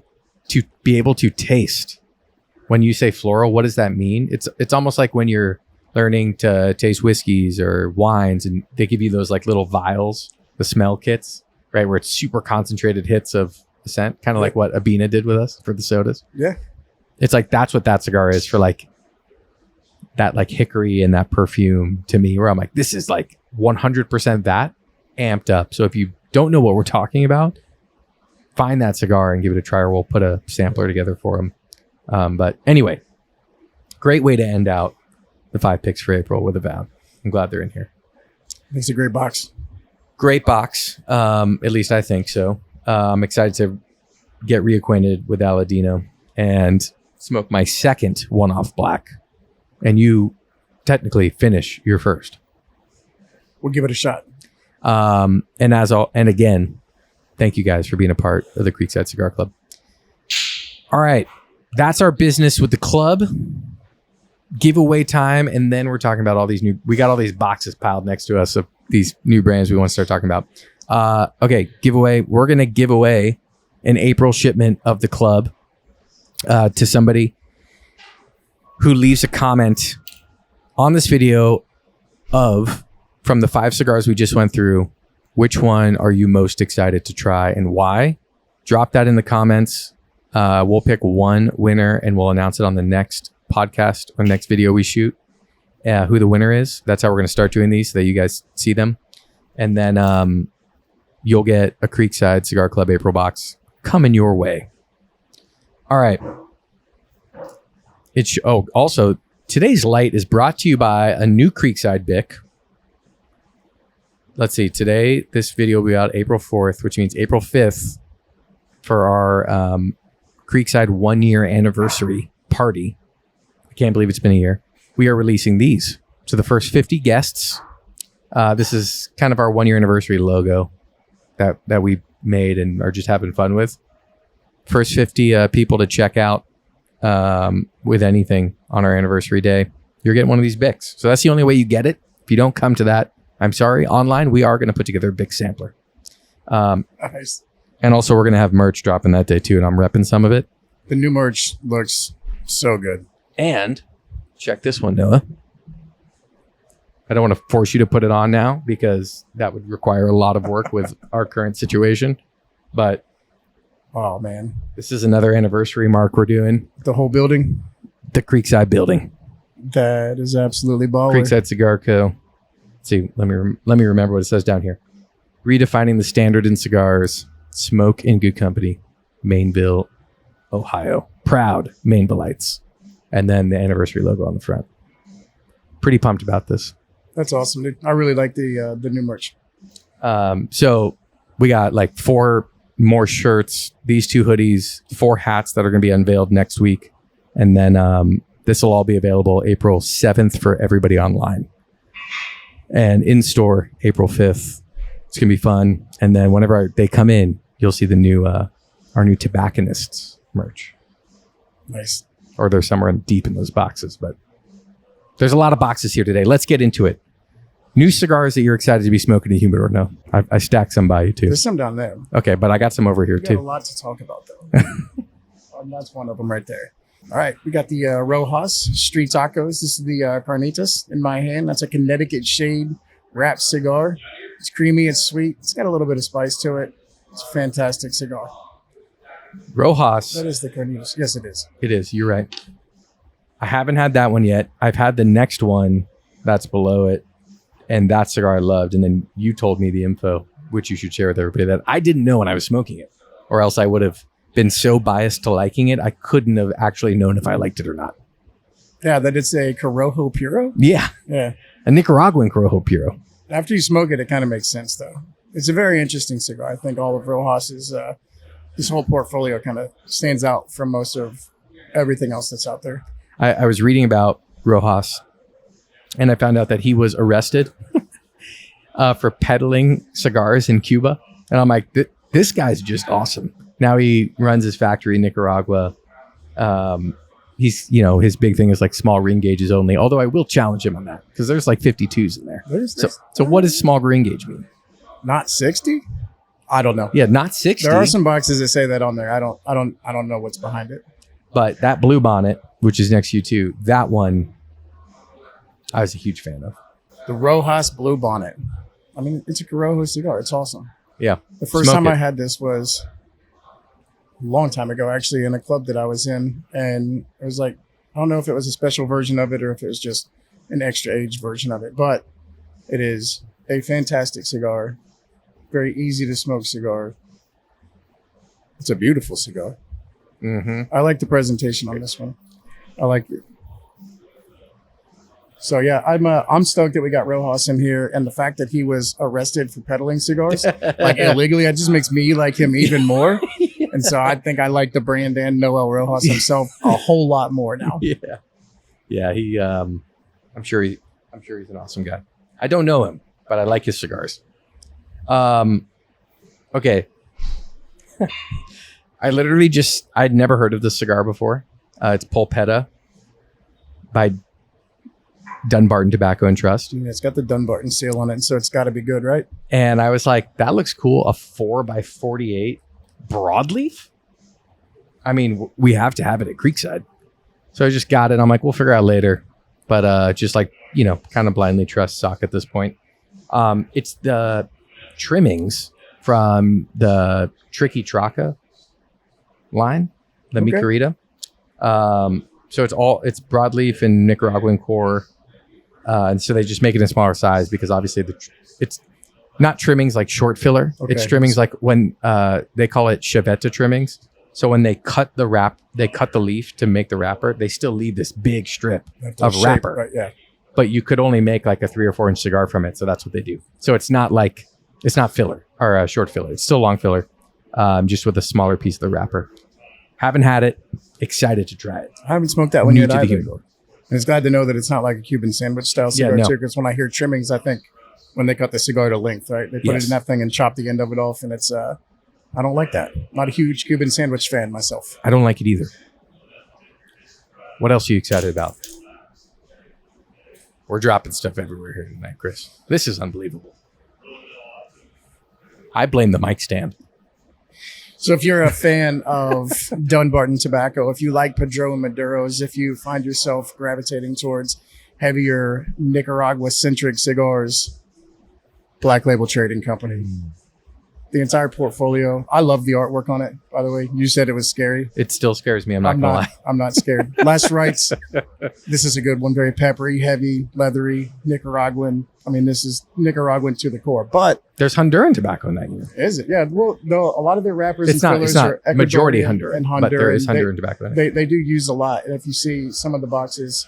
Speaker 1: be able to taste. When you say floral, what does that mean? It's almost like when you're learning to taste whiskeys or wines, and they give you those like little vials, the smell kits, right, where it's super concentrated hits of the scent, kind of like what Abina did with us for the sodas.
Speaker 2: Yeah.
Speaker 1: It's like that's what that cigar is for, like that like hickory and that perfume to me, where I'm like, this is like 100% that amped up. So if you don't know what we're talking about, find that cigar and give it a try, or we'll put a sampler together for them. But anyway, great way to end out the 5 picks for April with Avowed. I'm glad they're in here.
Speaker 2: It's a great box.
Speaker 1: Great box. At least I think so. I'm excited to get reacquainted with Aladino and smoke my second one-off black. And you technically finish your first.
Speaker 2: We'll give it a shot.
Speaker 1: And again, thank you guys for being a part of the Creekside Cigar Club. All right. That's our business with the club. Giveaway time. And then we're talking about we got all these boxes piled next to us of these new brands we want to start talking about. Okay. Giveaway. We're going to give away an April shipment of the club to somebody who leaves a comment on this video from the 5 cigars we just went through, which one are you most excited to try and why? Drop that in the comments. We'll pick one winner and we'll announce it on the next podcast or next video we shoot. Who the winner is. That's how we're going to start doing these so that you guys see them. And then you'll get a Creekside Cigar Club April box coming your way. All right. Also, today's light is brought to you by a new Creekside Bic. Let's see. Today, this video will be out April 4th, which means April 5th for our Creekside 1 year anniversary party. I can't believe it's been a year. We are releasing these to the first 50 guests. This is kind of our 1 year anniversary logo that we made and are just having fun with. First 50 people to check out with anything on our anniversary day, you're getting one of these Bics. So that's the only way you get it. If you don't come to that, I'm sorry. Online, we are going to put together a Bic sampler.
Speaker 2: Nice.
Speaker 1: And also, we're going to have merch dropping that day too, and I'm repping some of it.
Speaker 2: The new merch looks so good.
Speaker 1: And check this one, Noah. I don't want to force you to put it on now because that would require a lot of work with our current situation. But
Speaker 2: oh man,
Speaker 1: this is another anniversary mark we're doing.
Speaker 2: The whole building,
Speaker 1: the Creekside building.
Speaker 2: That is absolutely baller.
Speaker 1: Creekside Cigar Co. Let's see, let me remember what it says down here. Redefining the standard in cigars. Smoke in good company. Mainville, Ohio. Proud Mainvillites. And then the anniversary logo on the front. Pretty pumped about this.
Speaker 2: That's awesome, dude. I really like the new merch.
Speaker 1: So we got like 4 more shirts, these 2 hoodies, 4 hats that are going to be unveiled next week. And then this will all be available April 7th for everybody online. And in store, April 5th. It's going to be fun. And then whenever they come in, you'll see the new, our new tobacconists merch.
Speaker 2: Nice.
Speaker 1: Or they're somewhere deep in those boxes, but there's a lot of boxes here today. Let's get into it. New cigars that you're excited to be smoking in Humidor. No, I stacked some by you too.
Speaker 2: There's some down there.
Speaker 1: Okay, but I got some over here
Speaker 2: We got a
Speaker 1: too.
Speaker 2: lot to talk about though. That's one of them right there. All right, we got the Rojas Street Tacos. This is the Carnitas in my hand. That's a Connecticut shade wrapped cigar. It's creamy, it's sweet. It's got a little bit of spice to it. It's a fantastic cigar.
Speaker 1: Rojas.
Speaker 2: That is the Carnitas. Yes, it is.
Speaker 1: It is. You're right. I haven't had that one yet. I've had the next one that's below it, and that cigar I loved. And then you told me the info, which you should share with everybody, that I didn't know when I was smoking it, or else I would have been so biased to liking it, I couldn't have actually known if I liked it or not.
Speaker 2: Yeah, that it's a Corojo Puro.
Speaker 1: Yeah.
Speaker 2: Yeah.
Speaker 1: A Nicaraguan Corojo Puro.
Speaker 2: After you smoke it, it kind of makes sense, though. It's a very interesting cigar. I think all of Rojas's, this whole portfolio kind of stands out from most of everything else that's out there.
Speaker 1: I was reading about Rojas, and I found out that he was arrested for peddling cigars in Cuba. And I'm like, this guy's just awesome. Now he runs his factory in Nicaragua. He's, his big thing is like small ring gauges only. Although I will challenge him on that because there's like 52s in there. So what does small ring gauge mean?
Speaker 2: Not 60? I don't know.
Speaker 1: Yeah, not 60.
Speaker 2: There are some boxes that say that on there. I don't know what's behind it.
Speaker 1: But that blue bonnet, which is next to you too, that one I was a huge fan of.
Speaker 2: The Rojas Blue Bonnet. I mean, it's a Corojo cigar. It's awesome.
Speaker 1: Yeah.
Speaker 2: The first time I had this was a long time ago, actually, in a club that I was in. And it was like, I don't know if it was a special version of it or if it was just an extra aged version of it. But it is a fantastic cigar. Very easy to smoke cigar. It's a beautiful cigar.
Speaker 1: Mm-hmm.
Speaker 2: I like the presentation on this one. I like it. So yeah, I'm stoked that we got Rojas in here, and the fact that he was arrested for peddling cigars like illegally, it just makes me like him even more. Yeah. And so I think I like the brand and Noel Rojas himself a whole lot more now.
Speaker 1: Yeah. He, I'm sure he's an awesome guy. I don't know him, but I like his cigars. Okay. I'd never heard of this cigar before. It's Polpetta by Dunbarton Tobacco and Trust.
Speaker 2: Yeah, it's got the Dunbarton seal on it, so it's got to be good, right?
Speaker 1: And I was like, that looks cool. A 4x48 broadleaf? I mean, we have to have it at Creekside. So I just got it. I'm like, we'll figure out later. But just like, kind of blindly trust Sock at this point. It's the trimmings from the Tricky Traca line. the
Speaker 2: Okay.
Speaker 1: Mi Querida. So it's broadleaf and Nicaraguan core. And so they just make it in smaller size because obviously it's not trimmings like short filler.
Speaker 2: Okay.
Speaker 1: It's trimmings like when they call it Chevetta trimmings. So when they cut the leaf to make the wrapper, they still leave this big strip of
Speaker 2: Shape,
Speaker 1: wrapper.
Speaker 2: right, yeah.
Speaker 1: But you could only make like a 3 or 4 inch cigar from it. So that's what they do. So it's not filler or a short filler. It's still long filler, just with a smaller piece of the wrapper. Haven't had it. Excited to try it.
Speaker 2: I haven't smoked that one
Speaker 1: New
Speaker 2: yet
Speaker 1: to the
Speaker 2: either.
Speaker 1: humidor.
Speaker 2: And it's glad to know that it's not like a Cuban sandwich style cigar
Speaker 1: no.
Speaker 2: too, because when I hear trimmings, I think when they cut the cigar to length, right? They put it in that thing and chop the end of it off, and it's I don't like that. Not a huge Cuban sandwich fan myself.
Speaker 1: I don't like it either. What else are you excited about? We're dropping stuff everywhere here tonight, Chris. This is unbelievable. I blame the mic stand.
Speaker 2: So if you're a fan of Dunbarton tobacco, if you like Padron Maduros, if you find yourself gravitating towards heavier Nicaragua-centric cigars, Black Label Trading Company. The entire portfolio. I love the artwork on it, by the way. You said it was scary.
Speaker 1: It still scares me. I'm not gonna lie.
Speaker 2: I'm not scared. Last Rites. This is a good one. Very peppery, heavy, leathery, Nicaraguan. I mean, this is Nicaraguan to the core. But
Speaker 1: There's Honduran tobacco in that year.
Speaker 2: is it? Yeah. Well, no. A lot of their wrappers
Speaker 1: It's
Speaker 2: and
Speaker 1: not.
Speaker 2: fillers
Speaker 1: It's not
Speaker 2: are
Speaker 1: majority
Speaker 2: Ecuadorian
Speaker 1: Honduran, but there is Honduran tobacco in it.
Speaker 2: They do use a lot. And if you see some of the boxes,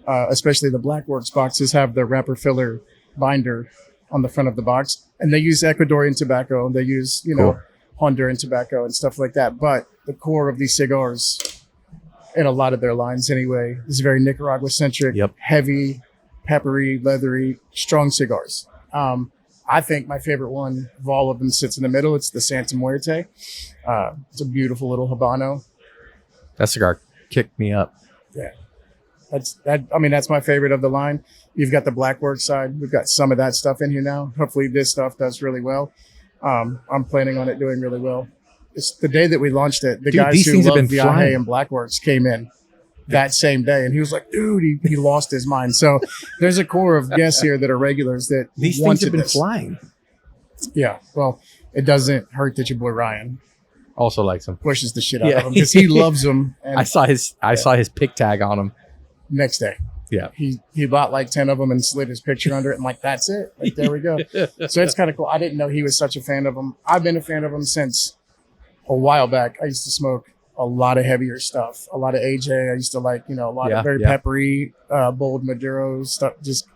Speaker 2: especially the Blackworks boxes, have the wrapper filler binder on the front of the box, and they use Ecuadorian tobacco. They use, Honduran tobacco and stuff like that. But the core of these cigars, in a lot of their lines anyway, is very Nicaragua-centric,
Speaker 1: Yep.
Speaker 2: heavy, peppery, leathery, strong cigars. I think my favorite one of all of them sits in the middle. It's the Santa Muerte. It's a beautiful little Habano.
Speaker 1: That cigar kicked me up.
Speaker 2: Yeah. That's my favorite of the line. You've got the Blackwork side. We've got some of that stuff in here now. Hopefully this stuff does really well. I'm planning on it doing really well. It's the day that we launched it. The
Speaker 1: Dude,
Speaker 2: guys
Speaker 1: these
Speaker 2: who
Speaker 1: things have
Speaker 2: love
Speaker 1: been
Speaker 2: Viaje
Speaker 1: flying.
Speaker 2: and Blackworks came in that same day, and he was like, dude, he lost his mind. So there's a core of guests here that are regulars that
Speaker 1: These things
Speaker 2: wanted
Speaker 1: have been
Speaker 2: this.
Speaker 1: flying.
Speaker 2: Yeah. Well, it doesn't hurt that your boy Ryan
Speaker 1: Also likes them.
Speaker 2: pushes the shit out
Speaker 1: Yeah.
Speaker 2: of him because he loves them. And
Speaker 1: I saw his pick tag on them.
Speaker 2: next day.
Speaker 1: Yeah.
Speaker 2: He bought like 10 of them and slid his picture under it. And like, that's it. Like, there we go. So it's kind of cool. I didn't know he was such a fan of them. I've been a fan of them since a while back. I used to smoke a lot of heavier stuff, a lot of AJ. I used to like, a lot of very peppery, bold Maduro stuff, just,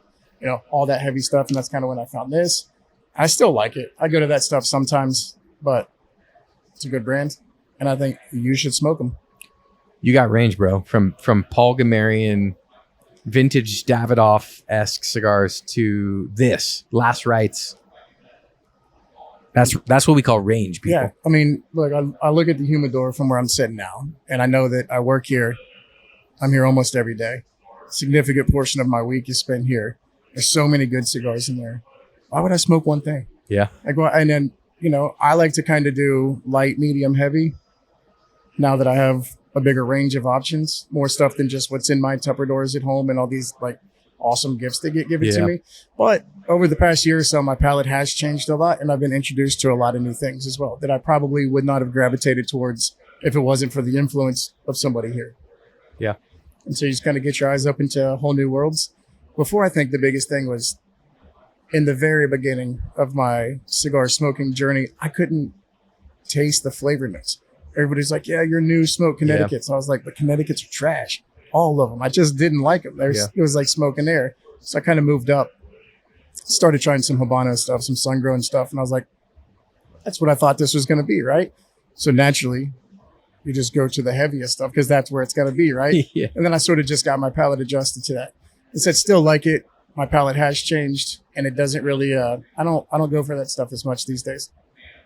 Speaker 2: all that heavy stuff. And that's kind of when I found this. I still like it. I go to that stuff sometimes, but it's a good brand. And I think you should smoke them.
Speaker 1: You got range, bro. From Paul Gamarian vintage Davidoff-esque cigars to this Last Rites. That's what we call range, people.
Speaker 2: Yeah. I mean, look, I look at the humidor from where I'm sitting now, and I know that I work here. I'm here almost every day. Significant portion of my week is spent here. There's so many good cigars in there. Why would I smoke one thing?
Speaker 1: Yeah.
Speaker 2: And then, I like to kind of do light, medium, heavy. Now that I have a bigger range of options, more stuff than just what's in my Tupperdoors at home and all these like awesome gifts that get given to me. But over the past year or so, my palate has changed a lot, and I've been introduced to a lot of new things as well that I probably would not have gravitated towards if it wasn't for the influence of somebody here.
Speaker 1: Yeah.
Speaker 2: And so you just kind of get your eyes up into whole new worlds. Before, I think the biggest thing was in the very beginning of my cigar smoking journey, I couldn't taste the flavor notes. Everybody's like, yeah, you're new, smoke Connecticut's. I was like, but Connecticut's are trash. All of them. I just didn't like them. It was like smoking air. So I kind of moved up, started trying some Habano stuff, some sun-grown stuff. And I was like, that's what I thought this was going to be, right? So naturally, you just go to the heaviest stuff because that's where it's got to be, right?
Speaker 1: Yeah.
Speaker 2: And then I sort of just got my palate adjusted to that. I said, still like it. My palate has changed, and it doesn't really, I don't go for that stuff as much these days.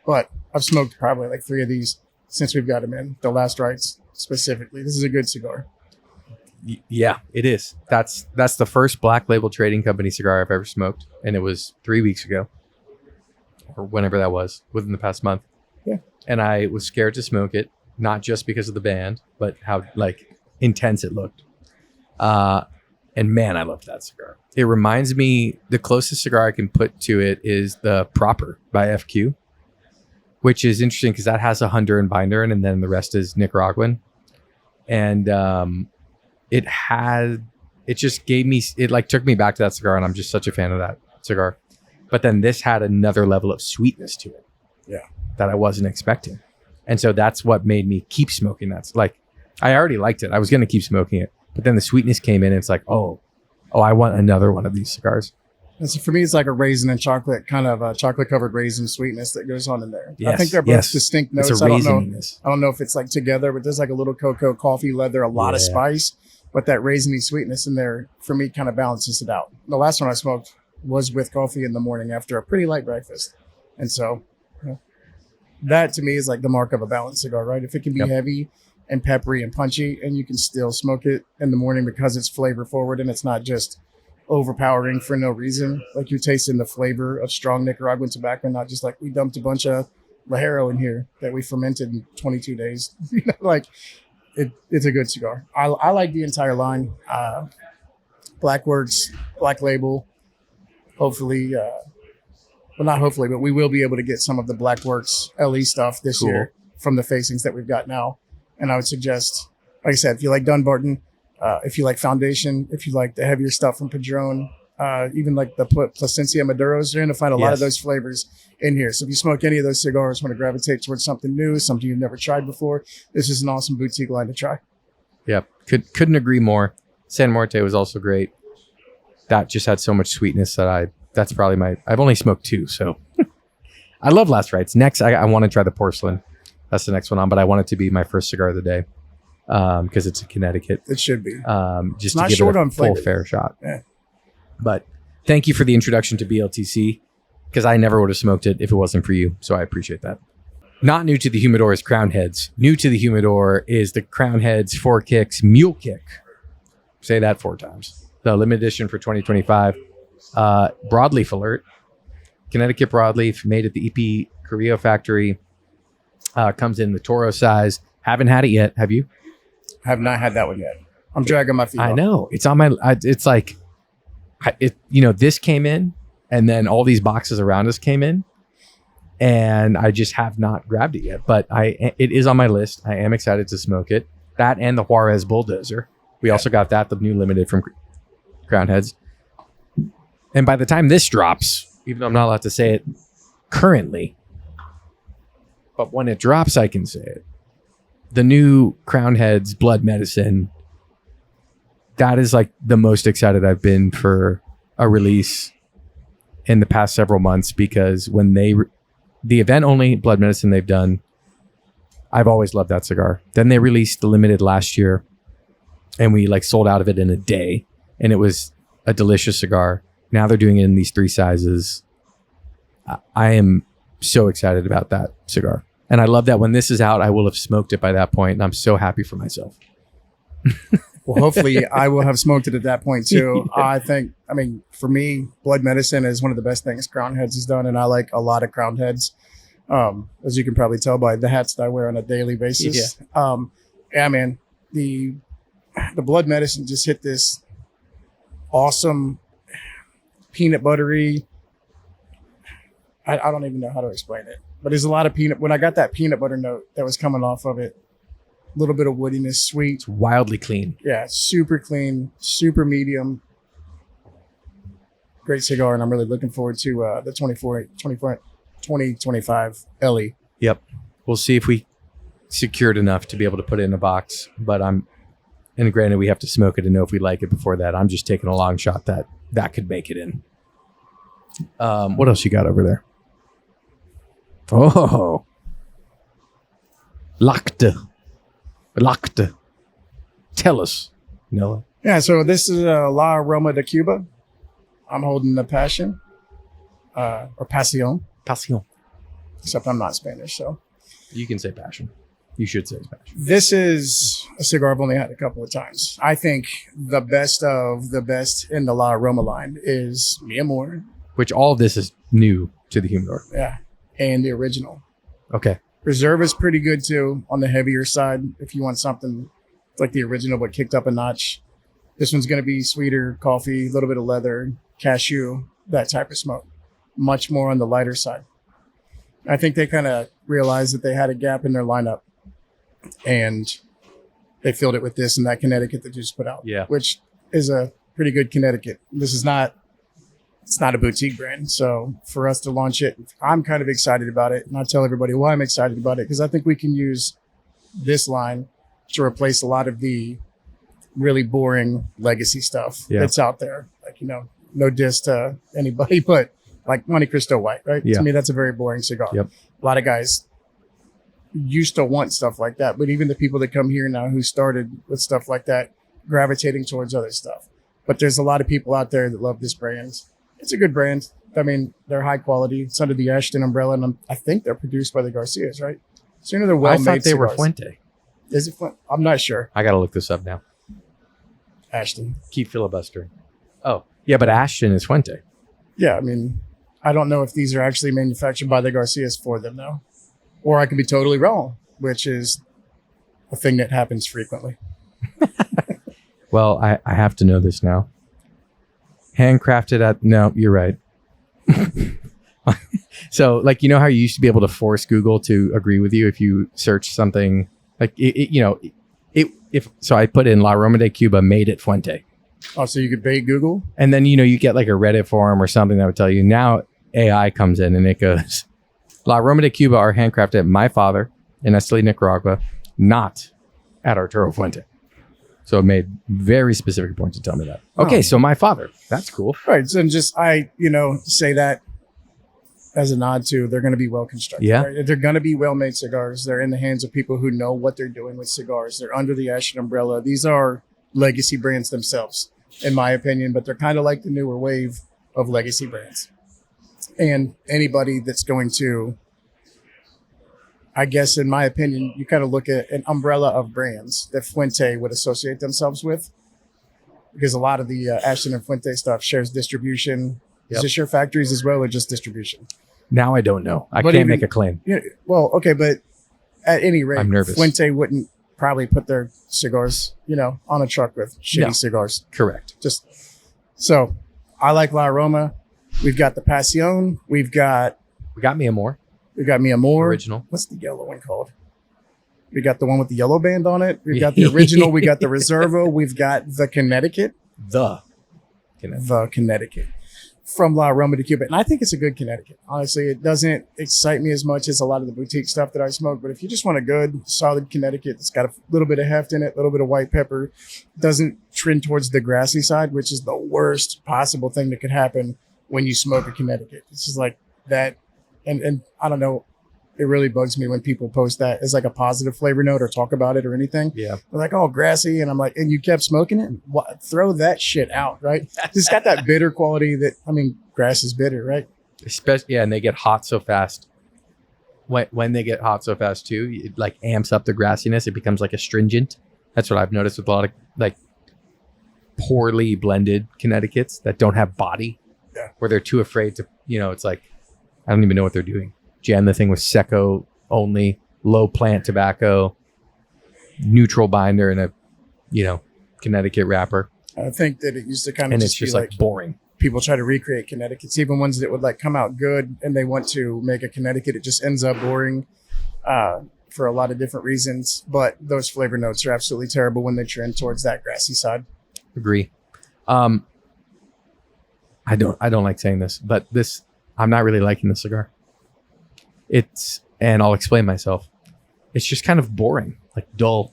Speaker 2: But I've smoked probably like 3 of these since we've got them in. The Last Rites specifically. This is a good cigar.
Speaker 1: Yeah, it is. That's the first Black Label Trading Company cigar I've ever smoked, and it was 3 weeks ago, or whenever that was, within the past month.
Speaker 2: Yeah.
Speaker 1: And I was scared to smoke it, not just because of the band, but how like intense it looked. And man, I loved that cigar. It reminds me, the closest cigar I can put to it is the Proper by FQ, which is interesting because that has a Honduran binder in, and then the rest is Nicaraguan. And it just gave me, it like took me back to that cigar, and I'm just such a fan of that cigar. But then this had another level of sweetness to it.
Speaker 2: Yeah.
Speaker 1: That I wasn't expecting. And so that's what made me keep smoking that. Like, I already liked it. I was going to keep smoking it. But then the sweetness came in, and it's like, oh, I want another one of these cigars.
Speaker 2: And so for me, it's like a raisin and chocolate, kind of a chocolate covered raisin sweetness that goes on in there.
Speaker 1: Yes,
Speaker 2: I think they're both distinct notes.
Speaker 1: It's a raisiness.
Speaker 2: I don't know if it's like together, but there's like a little cocoa, coffee, leather, a lot of spice. But that raisiny sweetness in there, for me, kind of balances it out. The last one I smoked was with coffee in the morning after a pretty light breakfast. And so that to me is like the mark of a balanced cigar, right? If it can be heavy and peppery and punchy, and you can still smoke it in the morning because it's flavor forward and it's not just overpowering for no reason. Like you're tasting the flavor of strong Nicaraguan tobacco, not just like we dumped a bunch of Lajero in here that we fermented in 22 days. Like it's a good cigar. I like the entire line. Blackworks, Black Label. Hopefully, well, not hopefully, but we will be able to get some of the Blackworks LE stuff this year from the facings that we've got now. And I would suggest, like I said, if you like Dunbarton, if you like Foundation, if you like the heavier stuff from Padron, even like the Plasencia Maduros, you're going to find a lot of those flavors in here. So if you smoke any of those cigars, want to gravitate towards something new, something you've never tried before, this is an awesome boutique line to try.
Speaker 1: Yeah, couldn't agree more. San Muerte was also great. That just had so much sweetness that that's probably I've only smoked 2, so I love Last Rites. Next, I want to try the Porcelain. That's the next one on, but I want it to be my first cigar of the day because it's in Connecticut.
Speaker 2: It should be.
Speaker 1: Just to give it a full fair shot.
Speaker 2: Yeah.
Speaker 1: But thank you for the introduction to BLTC, because I never would have smoked it if it wasn't for you, so I appreciate that. Not new to the Humidor is Crown Heads. New to the Humidor is the Crown Heads 4 Kicks Mule Kick. Say that 4 times. The limited edition for 2025. Broadleaf alert. Connecticut broadleaf made at the EP Carrillo factory. Comes in the Toro size. Haven't had it yet. Have you?
Speaker 2: Have not had that one yet. I'm dragging my feet.
Speaker 1: I know. It's on my. It's like, this came in, and then all these boxes around us came in, and I just have not grabbed it yet. But it is on my list. I am excited to smoke it. That and the Juarez Bulldozer. We also got that, the new limited from Crown Heads. And by the time this drops, even though I'm not allowed to say it currently, but when it drops, I can say it. The new Crown Heads Blood Medicine, that is like the most excited I've been for a release in the past several months, because when the event only Blood Medicine they've done, I've always loved that cigar. Then they released the limited last year, and we like sold out of it in a day, and it was a delicious cigar. Now they're doing it in these 3 sizes. I am so excited about that cigar. And I love that when this is out, I will have smoked it by that point, and I'm so happy for myself.
Speaker 2: Well, hopefully I will have smoked it at that point too. I mean, for me, Blood Medicine is one of the best things Crown Heads has done, and I like a lot of Crown Heads. As you can probably tell by the hats that I wear on a daily basis. Yeah, man, the Blood Medicine just hit this awesome peanut buttery. I don't even know how to explain it, but there's a lot of peanut. When I got that peanut butter note that was coming off of it, a little bit of woodiness, sweet.
Speaker 1: It's wildly clean.
Speaker 2: Yeah, super clean, super medium. Great cigar, and I'm really looking forward to the 2025 LE.
Speaker 1: Yep. We'll see if we secured enough to be able to put it in a box, but and granted, we have to smoke it to know if we like it before that. I'm just taking a long shot that could make it in. What else you got over there? Oh, Lacta. Tell us, Noah.
Speaker 2: Yeah, so this is La Aroma de Cuba. I'm holding the Passion, or Pasión.
Speaker 1: Pasión.
Speaker 2: Except I'm not Spanish, so.
Speaker 1: You can say Passion. You should say Passion.
Speaker 2: This is a cigar I've only had a couple of times. I think the best of the best in the La Aroma line is Mi Amor.
Speaker 1: Which all of this is new to the Humidor.
Speaker 2: Yeah, and the original.
Speaker 1: Okay.
Speaker 2: Reserve is pretty good too, on the heavier side. If you want something like the original but kicked up a notch, this one's going to be sweeter, coffee, a little bit of leather, cashew, that type of smoke. Much more on the lighter side. I think they kind of realized that they had a gap in their lineup, and they filled it with this and that Connecticut that you just put out.
Speaker 1: Yeah.
Speaker 2: Which is a pretty good Connecticut. It's not a boutique brand. So for us to launch it, I'm kind of excited about it. And I tell everybody why I'm excited about it, because I think we can use this line to replace a lot of the really boring legacy stuff that's out there. Like, no diss to anybody, but like Monte Cristo White, right?
Speaker 1: Yeah.
Speaker 2: To me, that's a very boring cigar.
Speaker 1: Yep.
Speaker 2: A lot of guys used to want stuff like that, but even the people that come here now who started with stuff like that, gravitating towards other stuff. But there's a lot of people out there that love this brand. It's a good brand. I mean, they're high quality. It's under the Ashton umbrella, and I think they're produced by the Garcias, right? So they're well-made
Speaker 1: I thought they were
Speaker 2: cigars.
Speaker 1: Fuente.
Speaker 2: Is it Fuente? I'm not sure.
Speaker 1: I got to look this up now.
Speaker 2: Ashton.
Speaker 1: Keep filibustering. Oh, yeah, but Ashton is Fuente.
Speaker 2: Yeah, I mean, I don't know if these are actually manufactured by the Garcias for them, though. Or I could be totally wrong, which is a thing that happens frequently.
Speaker 1: Well, I have to know this now. Handcrafted at... No, you're right. So, like, how you used to be able to force Google to agree with you if you search something? Like, so I put in La Roma de Cuba made at Fuente.
Speaker 2: Oh, so you could bait Google?
Speaker 1: And then, you get like a Reddit forum or something that would tell you. Now AI comes in and it goes, La Roma de Cuba are handcrafted at my father in Esteli, Nicaragua, not at Arturo Fuente. So it made very specific points to tell me that. Okay, so my father. That's cool.
Speaker 2: Right. So I say that as a nod to they're going to be well constructed.
Speaker 1: Yeah.
Speaker 2: Right? They're going to be well made cigars. They're in the hands of people who know what they're doing with cigars. They're under the Ashton umbrella. These are legacy brands themselves, in my opinion, but they're kind of like the newer wave of legacy brands. And anybody that's going to, I guess, in my opinion, you kind of look at an umbrella of brands that Fuente would associate themselves with, because a lot of the Ashton and Fuente stuff shares distribution. Does it share factories as well, or just distribution?
Speaker 1: Now I don't know. I
Speaker 2: But
Speaker 1: can't
Speaker 2: even-
Speaker 1: make a claim.
Speaker 2: Well, okay, but at any rate,
Speaker 1: I'm nervous.
Speaker 2: Fuente wouldn't probably put their cigars, on a truck with shitty
Speaker 1: No.
Speaker 2: cigars.
Speaker 1: Correct.
Speaker 2: So I like La Roma. We've got the Pasión. We've got
Speaker 1: We got me a more
Speaker 2: Mi Amor.
Speaker 1: original.
Speaker 2: What's the yellow one called? We got the one with the yellow band on it. We've got the original. We got the Reserva. We've got the Connecticut.
Speaker 1: The
Speaker 2: Connecticut from La Roma de Cuba. And I think it's a good Connecticut. Honestly, it doesn't excite me as much as a lot of the boutique stuff that I smoke. But if you just want a good, solid Connecticut that's got a little bit of heft in it, a little bit of white pepper, doesn't trend towards the grassy side, which is the worst possible thing that could happen when you smoke a Connecticut. It's just like that. And I don't know. It really bugs me when people post that as like a positive flavor note or talk about it or anything.
Speaker 1: Yeah.
Speaker 2: They're like, oh, grassy. And I'm like, and you kept smoking it? What? Throw that shit out, right? It's got that bitter quality that, grass is bitter, right?
Speaker 1: Especially, and they get hot so fast. When they get hot so fast too, it like amps up the grassiness. It becomes like astringent. That's what I've noticed with a lot of like poorly blended Connecticut's that don't have body.
Speaker 2: Yeah.
Speaker 1: Where they're too afraid to, it's like, I don't even know what they're doing. Jam the thing with Seco only, low plant tobacco, neutral binder, and a, Connecticut wrapper.
Speaker 2: I think that it used to kind of
Speaker 1: And
Speaker 2: just
Speaker 1: it's just
Speaker 2: be
Speaker 1: like boring.
Speaker 2: people try to recreate Connecticut's, even ones that would like come out good and they want to make a Connecticut. It just ends up boring for a lot of different reasons. But those flavor notes are absolutely terrible when they trend towards that grassy side.
Speaker 1: Agree. I don't like saying this, but I'm not really liking the cigar. And I'll explain myself. It's just kind of boring, like dull,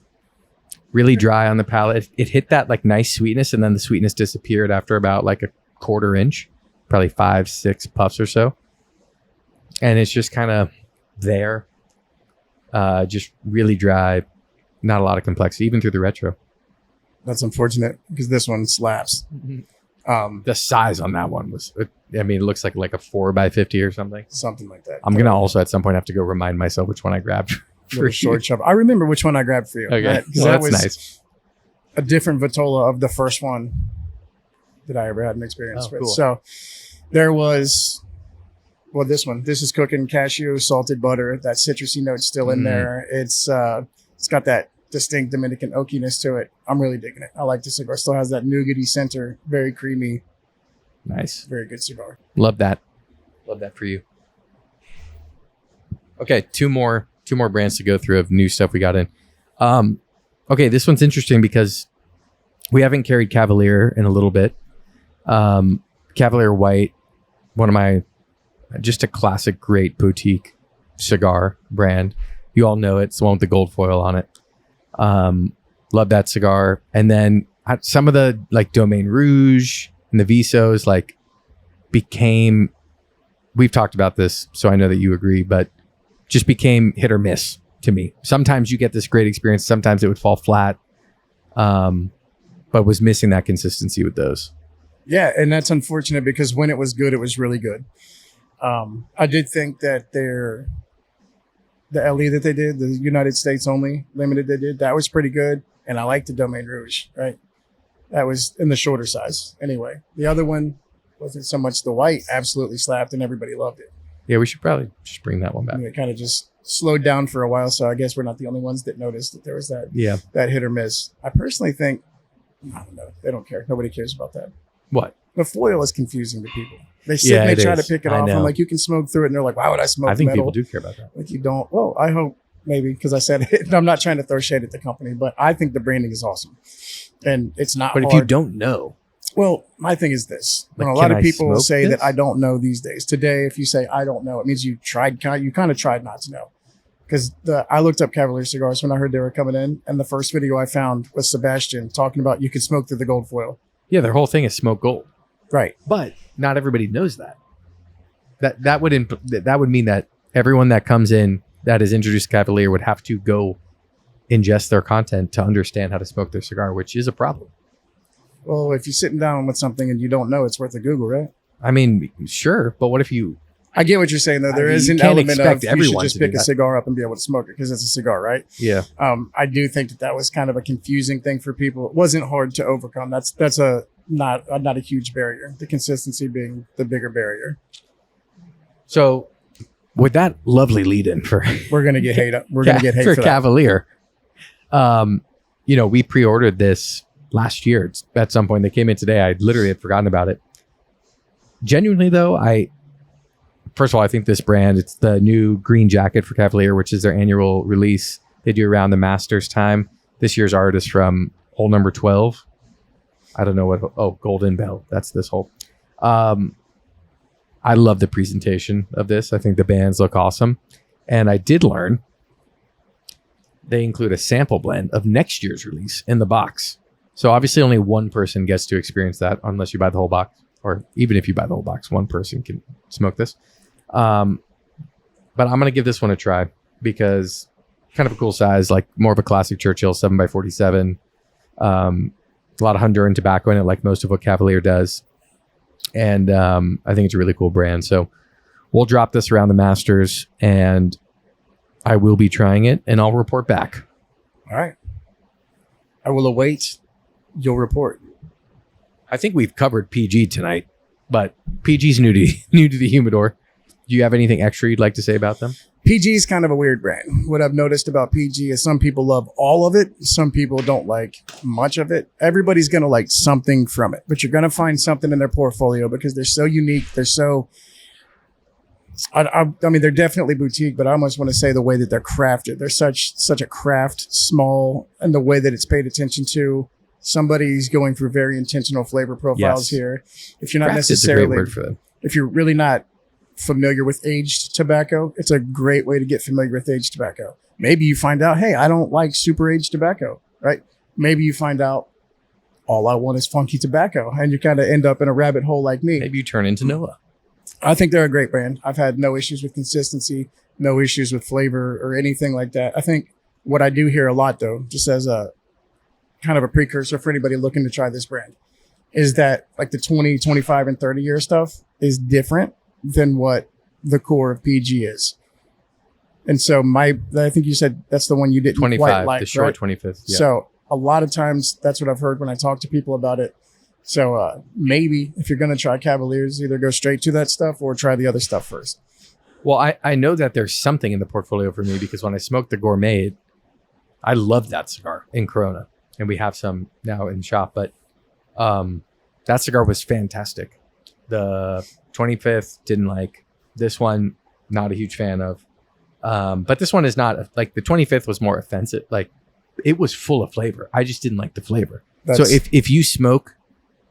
Speaker 1: really dry on the palate. It hit that like nice sweetness, and then the sweetness disappeared after about like a quarter inch, probably 5-6 puffs or so. And it's just kind of there, just really dry, not a lot of complexity, even through the retro.
Speaker 2: That's unfortunate because this one slaps.
Speaker 1: The size on that one was, it looks like a 4x50 or something.
Speaker 2: Something like that.
Speaker 1: I'm going to also at some point have to go remind myself which one I grabbed for
Speaker 2: Little short chub. I remember which one I grabbed for you.
Speaker 1: Okay.
Speaker 2: Right? 'Cause
Speaker 1: Well,
Speaker 2: that
Speaker 1: that's
Speaker 2: was
Speaker 1: nice.
Speaker 2: a different Vitola of the first one that I ever had an experience with.
Speaker 1: Cool.
Speaker 2: So there was, this one. This is cooking cashew, salted butter. That citrusy note's still in there. It's got that distinct Dominican oakiness to it. I'm really digging it. I like the cigar. Still has that nougaty center. Very creamy.
Speaker 1: Nice.
Speaker 2: Very good cigar.
Speaker 1: Love that. Love that for you. Okay, two more brands to go through of new stuff we got in. Okay, this one's interesting because we haven't carried Cavalier in a little bit. Cavalier White, one of my, just a classic, great boutique cigar brand. You all know it. It's the one with the gold foil on it. Love that cigar. And then some of the like Domaine Rouge and the Visos like became, we've talked about this, so I know that you agree, but just became hit or miss to me. Sometimes you get this great experience. Sometimes it would fall flat. But was missing that consistency with those.
Speaker 2: Yeah, and that's unfortunate because when it was good, it was really good. I did think that the LE that they did, the United States only limited they did, that was pretty good. And I liked the Domaine Rouge, right? That was in the shorter size anyway. The other one wasn't so much the white, absolutely slapped and everybody loved it.
Speaker 1: Yeah, we should probably just bring that one back.
Speaker 2: And it kind of just slowed down for a while. So I guess we're not the only ones that noticed that there was that hit or miss. I personally think, I don't know, they don't care. Nobody cares about that.
Speaker 1: What?
Speaker 2: The foil is confusing to people. They sit and they try to pick it off. I'm like, you can smoke through it. And they're like, why would I smoke
Speaker 1: I think
Speaker 2: metal?
Speaker 1: people do care about that.
Speaker 2: Like you don't. Well, I hope maybe because I said it. I'm not trying to throw shade at the company, but I think the branding is awesome. And it's not
Speaker 1: But
Speaker 2: hard.
Speaker 1: if you don't know.
Speaker 2: Well, my thing is this. When
Speaker 1: Like,
Speaker 2: a lot
Speaker 1: can
Speaker 2: of
Speaker 1: I
Speaker 2: people
Speaker 1: smoke
Speaker 2: say
Speaker 1: this?
Speaker 2: that I don't know these days. Today, if you say I don't know, it means you kind of tried not to know. Because I looked up Cavalier cigars when I heard they were coming in. And the first video I found was Sebastian talking about you could smoke through the gold foil.
Speaker 1: Yeah, their whole thing is smoke gold.
Speaker 2: Right.
Speaker 1: But not everybody knows that. That would mean that everyone that comes in that is introduced to Cavalier would have to go ingest their content to understand how to smoke their cigar, which is a problem.
Speaker 2: Well, if you're sitting down with something and you don't know, it's worth a Google, right?
Speaker 1: I mean, sure, but what if you...
Speaker 2: I get what you're saying, though. There is
Speaker 1: you
Speaker 2: an
Speaker 1: can't
Speaker 2: element
Speaker 1: expect
Speaker 2: of you should
Speaker 1: everyone
Speaker 2: just
Speaker 1: to do
Speaker 2: pick a
Speaker 1: that.
Speaker 2: cigar up and be able to smoke it because it's a cigar, right?
Speaker 1: Yeah.
Speaker 2: I do think that was kind of a confusing thing for people. It wasn't hard to overcome. That's not a huge barrier. The consistency being the bigger barrier.
Speaker 1: So with that lovely lead in for...
Speaker 2: We're gonna get hate. We're gonna get hate
Speaker 1: for
Speaker 2: for that.
Speaker 1: Cavalier. We pre-ordered this last year. At some point, they came in today. I literally had forgotten about it. Genuinely, though, first of all, I think this brand, it's the new green jacket for Cavalier, which is their annual release. They do around the Masters time. This year's art is from hole number 12. I don't know what. Oh, Golden Bell. That's this hole. I love the presentation of this. I think the bands look awesome. And I did learn they include a sample blend of next year's release in the box. So obviously only one person gets to experience that unless you buy the whole box. Or even if you buy the whole box, one person can smoke this. But I'm going to give this one a try because kind of a cool size, like more of a classic Churchill 7x47. A lot of Honduran tobacco in it, like most of what Cavalier does. And I think it's a really cool brand. So we'll drop this around the Masters and I will be trying it and I'll report back.
Speaker 2: All right. I will await your report.
Speaker 1: I think we've covered PG tonight, but PG's new to the Humidor. Do you have anything extra you'd like to say about them?
Speaker 2: PG is kind of a weird brand. What I've noticed about PG is some people love all of it. Some people don't like much of it. Everybody's going to like something from it, but you're going to find something in their portfolio because they're so unique. They're so, I mean, they're definitely boutique, but I almost want to say the way that they're crafted. They're such a craft, small, and the way that it's paid attention to. Somebody's going through very intentional flavor profiles here. If you're not
Speaker 1: Craft is a great
Speaker 2: necessarily,
Speaker 1: word for them.
Speaker 2: if you're really not familiar with aged tobacco, it's a great way to get familiar with aged tobacco. Maybe you find out, hey, I don't like super aged tobacco, right? Maybe you find out all I want is funky tobacco and you kind of end up in a rabbit hole like me.
Speaker 1: Maybe you turn into Noah.
Speaker 2: I think they're a great brand. I've had no issues with consistency, no issues with flavor or anything like that. I think what I do hear a lot though, just as a kind of a precursor for anybody looking to try this brand, is that like the 20, 25 and 30 year stuff is different than what the core of PG is. And so I think you said that's the one you didn't
Speaker 1: 25,
Speaker 2: quite like,
Speaker 1: the short
Speaker 2: right?
Speaker 1: 25th. Yeah.
Speaker 2: So a lot of times that's what I've heard when I talk to people about it. So maybe if you're going to try Cavaliers, either go straight to that stuff or try the other stuff first.
Speaker 1: Well, I know that there's something in the portfolio for me because when I smoked the Gourmet, I loved that cigar in Corona. And we have some now in shop, but that cigar was fantastic. The 25th didn't like. This one, not a huge fan of. But this one is not like the 25th was more offensive. Like it was full of flavor. I just didn't like the flavor. So
Speaker 2: That's-
Speaker 1: if you smoke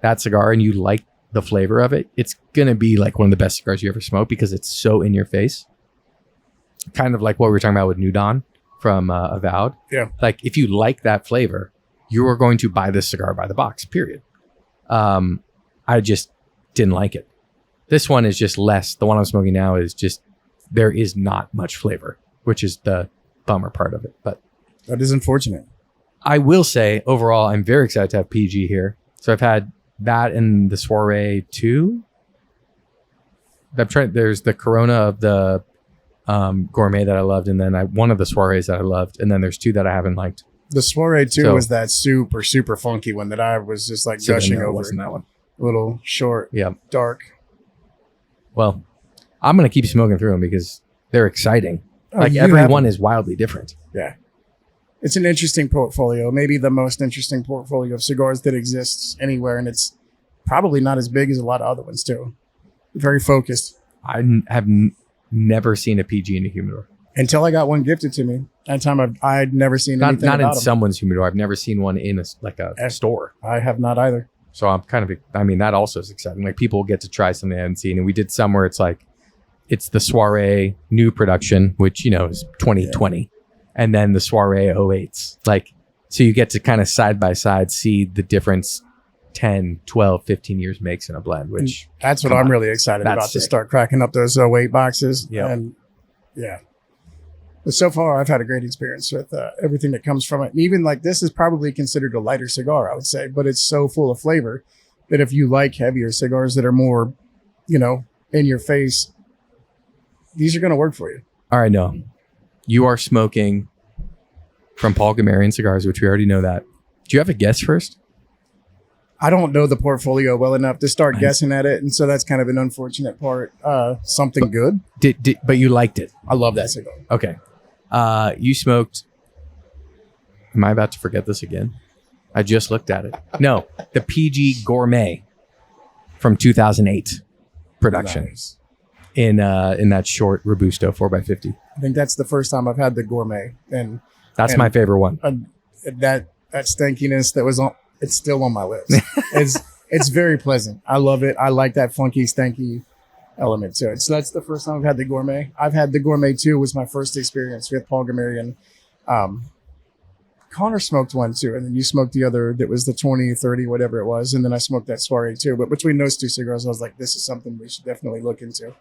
Speaker 1: that cigar and you like the flavor of it, it's going to be like one of the best cigars you ever smoke because it's so in your face. Kind of like what we were talking about with New Dawn from Avowed.
Speaker 2: Yeah.
Speaker 1: Like if you like that flavor, you are going to buy this cigar by the box, period. I just didn't like it. This one is just less. The one I'm smoking now is just, there is not much flavor, which is the bummer part of it. But
Speaker 2: That is unfortunate.
Speaker 1: I will say overall, I'm very excited to have PG here. So I've had that and the Soiree 2. There's the Corona of the Gourmet that I loved, and then one of the Soirees that I loved, and then there's 2 that I haven't liked.
Speaker 2: The Soiree 2
Speaker 1: So-
Speaker 2: was that super funky one that I was just like
Speaker 1: So then
Speaker 2: gushing
Speaker 1: no, it
Speaker 2: over.
Speaker 1: wasn't that one.
Speaker 2: Little short,
Speaker 1: Yeah.
Speaker 2: dark.
Speaker 1: Well, I'm gonna keep smoking through them because they're exciting.
Speaker 2: Oh,
Speaker 1: Like
Speaker 2: you
Speaker 1: every
Speaker 2: have-
Speaker 1: one is wildly different.
Speaker 2: Yeah. It's an interesting portfolio, maybe the most interesting portfolio of cigars that exists anywhere. And it's probably not as big as a lot of other ones too. Very focused.
Speaker 1: Have never seen a PG in a humidor.
Speaker 2: Until I got one gifted to me. That time I'd never seen
Speaker 1: Not
Speaker 2: anything
Speaker 1: in
Speaker 2: about them.
Speaker 1: someone's humidor. I've never seen one in a store.
Speaker 2: I have not either.
Speaker 1: So I'm kind of, I mean, that also is exciting. Like people get to try something they haven't seen. And we did some where it's like, it's the Soiree new production, which, is 2020. And then the Soiree 08s. Like, so you get to kind of side by side see the difference 10, 12, 15 years makes in a blend, which
Speaker 2: That's what
Speaker 1: Come
Speaker 2: I'm
Speaker 1: on.
Speaker 2: really excited
Speaker 1: That's
Speaker 2: about to
Speaker 1: sick.
Speaker 2: start cracking up those 08 boxes.
Speaker 1: Yep.
Speaker 2: And yeah. But so far, I've had a great experience with everything that comes from it. And even like this is probably considered a lighter cigar, I would say, but it's so full of flavor that if you like heavier cigars that are more, in your face, these are going to work for you.
Speaker 1: all right, no. You are smoking from Paul Gamarian Cigars, which we already know that. Do you have a guess first?
Speaker 2: I don't know the portfolio well enough to start guessing at it. And so that's kind of an unfortunate part. Something good.
Speaker 1: But you liked it.
Speaker 2: I love that cigar.
Speaker 1: Okay. You smoked. Am I about to forget this again? I just looked at it. No, the PG Gourmet from 2008 production
Speaker 2: Nice.
Speaker 1: in that short Robusto 4x50.
Speaker 2: I think that's the first time I've had the gourmet. And
Speaker 1: That's my favorite one.
Speaker 2: that stinkiness that was on, it's still on my lips. It's very pleasant. I love it. I like that funky, stanky element to it. So that's the first time I've had the gourmet. I've had the gourmet too. Was my first experience with Paul Gamarian. Connor smoked one too, and then you smoked the other that was the 20, 30, whatever it was, and then I smoked that Soiree too. But between those 2 cigars, I was like, this is something we should definitely look into.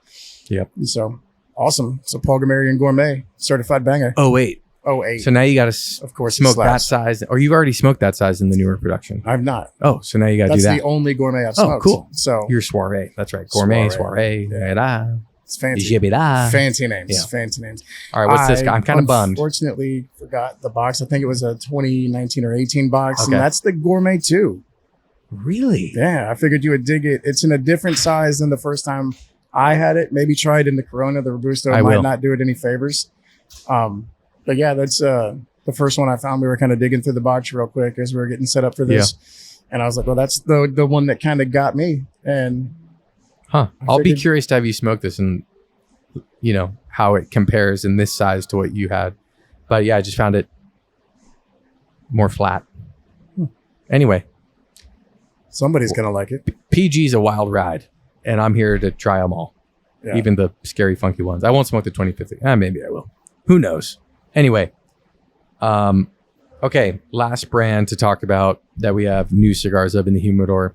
Speaker 1: Yep.
Speaker 2: And so awesome. So Paul Gamarian Gourmet, certified banger.
Speaker 1: Oh, wait.
Speaker 2: 08.
Speaker 1: So now you got to
Speaker 2: Of course, it
Speaker 1: smoke that
Speaker 2: slaps.
Speaker 1: size, or you've already smoked that size in the newer production.
Speaker 2: I've not.
Speaker 1: Oh, so now you got to do
Speaker 2: That's
Speaker 1: that.
Speaker 2: the only gourmet I've
Speaker 1: Oh,
Speaker 2: smoked.
Speaker 1: cool.
Speaker 2: So
Speaker 1: Your Soiree. That's right. Gourmet, Soiree.
Speaker 2: Yeah. it's fancy.
Speaker 1: Jibida.
Speaker 2: Fancy names.
Speaker 1: Yeah.
Speaker 2: Fancy names.
Speaker 1: All right, what's this guy? I'm kind of bummed.
Speaker 2: Unfortunately, forgot the box. I think it was a 2019 or 18 box,
Speaker 1: Okay.
Speaker 2: and that's the Gourmet 2.
Speaker 1: Really?
Speaker 2: Yeah, I figured you would dig it. It's in a different size than the first time I had it. Maybe try it in the Corona. The Robusto
Speaker 1: I
Speaker 2: might
Speaker 1: will.
Speaker 2: not do it any favors. But yeah, that's the first one I found. We were kind of digging through the box real quick as we were getting set up for this. And I was like, well, that's the one that kind of got me. And
Speaker 1: Huh.
Speaker 2: I
Speaker 1: I'll be
Speaker 2: figured-
Speaker 1: curious to have you smoke this and, how it compares in this size to what you had. But yeah, I just found it more flat. Anyway,
Speaker 2: somebody's going to like it.
Speaker 1: PG's a wild ride, and I'm here to try them all,
Speaker 2: Yeah.
Speaker 1: even the scary, funky ones. I won't smoke the 2050. Maybe I will. Who knows? Anyway, okay, last brand to talk about that we have new cigars of in the humidor.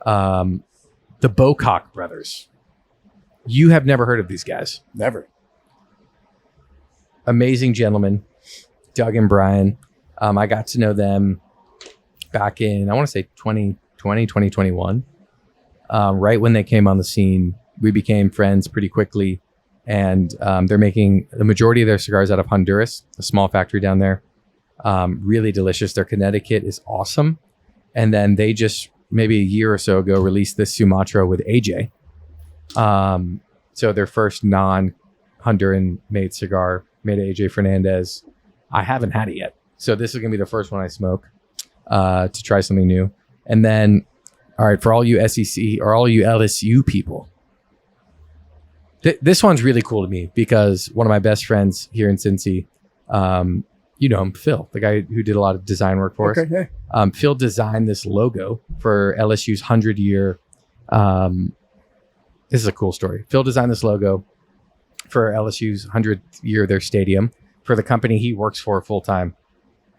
Speaker 1: The Bocock Brothers. You have never heard of these guys.
Speaker 2: Never.
Speaker 1: Amazing gentlemen, Doug and Brian. I got to know them back in, I want to say 2020, 2021. Right when they came on the scene, we became friends pretty quickly. And they're making the majority of their cigars out of Honduras, a small factory down there. Really delicious. Their Connecticut is awesome. And then they just, maybe a year or so ago, released this Sumatra with AJ. So their first non-Honduran made cigar, made AJ Fernandez. I haven't had it yet. So this is going to be the first one I smoke to try something new. And then, all right, for all you SEC or all you LSU people, this one's really cool to me because one of my best friends here in Cincy you know him, Phil, the guy who did a lot of design work for us.
Speaker 2: Okay, yeah.
Speaker 1: Phil designed this logo for LSU's 100-year. This is a cool story. Phil designed this logo for LSU's 100th year, their stadium, for the company he works for full time.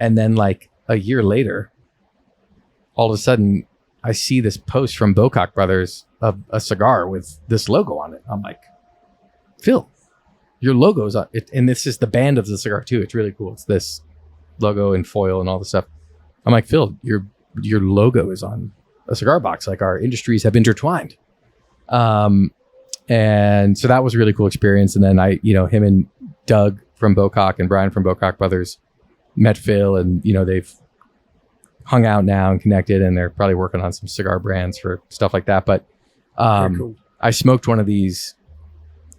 Speaker 1: And then like a year later, all of a sudden, I see this post from Bocock Brothers of a cigar with this logo on it. I'm like, Phil, your logo's on it. And this is the band of the cigar too. It's really cool. It's this logo and foil and all this stuff. I'm like, Phil, your logo is on a cigar box. Like, our industries have intertwined. And so that was a really cool experience. And then him and Doug from Bocock and Brian from Bocock Brothers met Phil, and, they've hung out now and connected, and they're probably working on some cigar brands for stuff like that. But,
Speaker 2: Very cool.
Speaker 1: I smoked one of these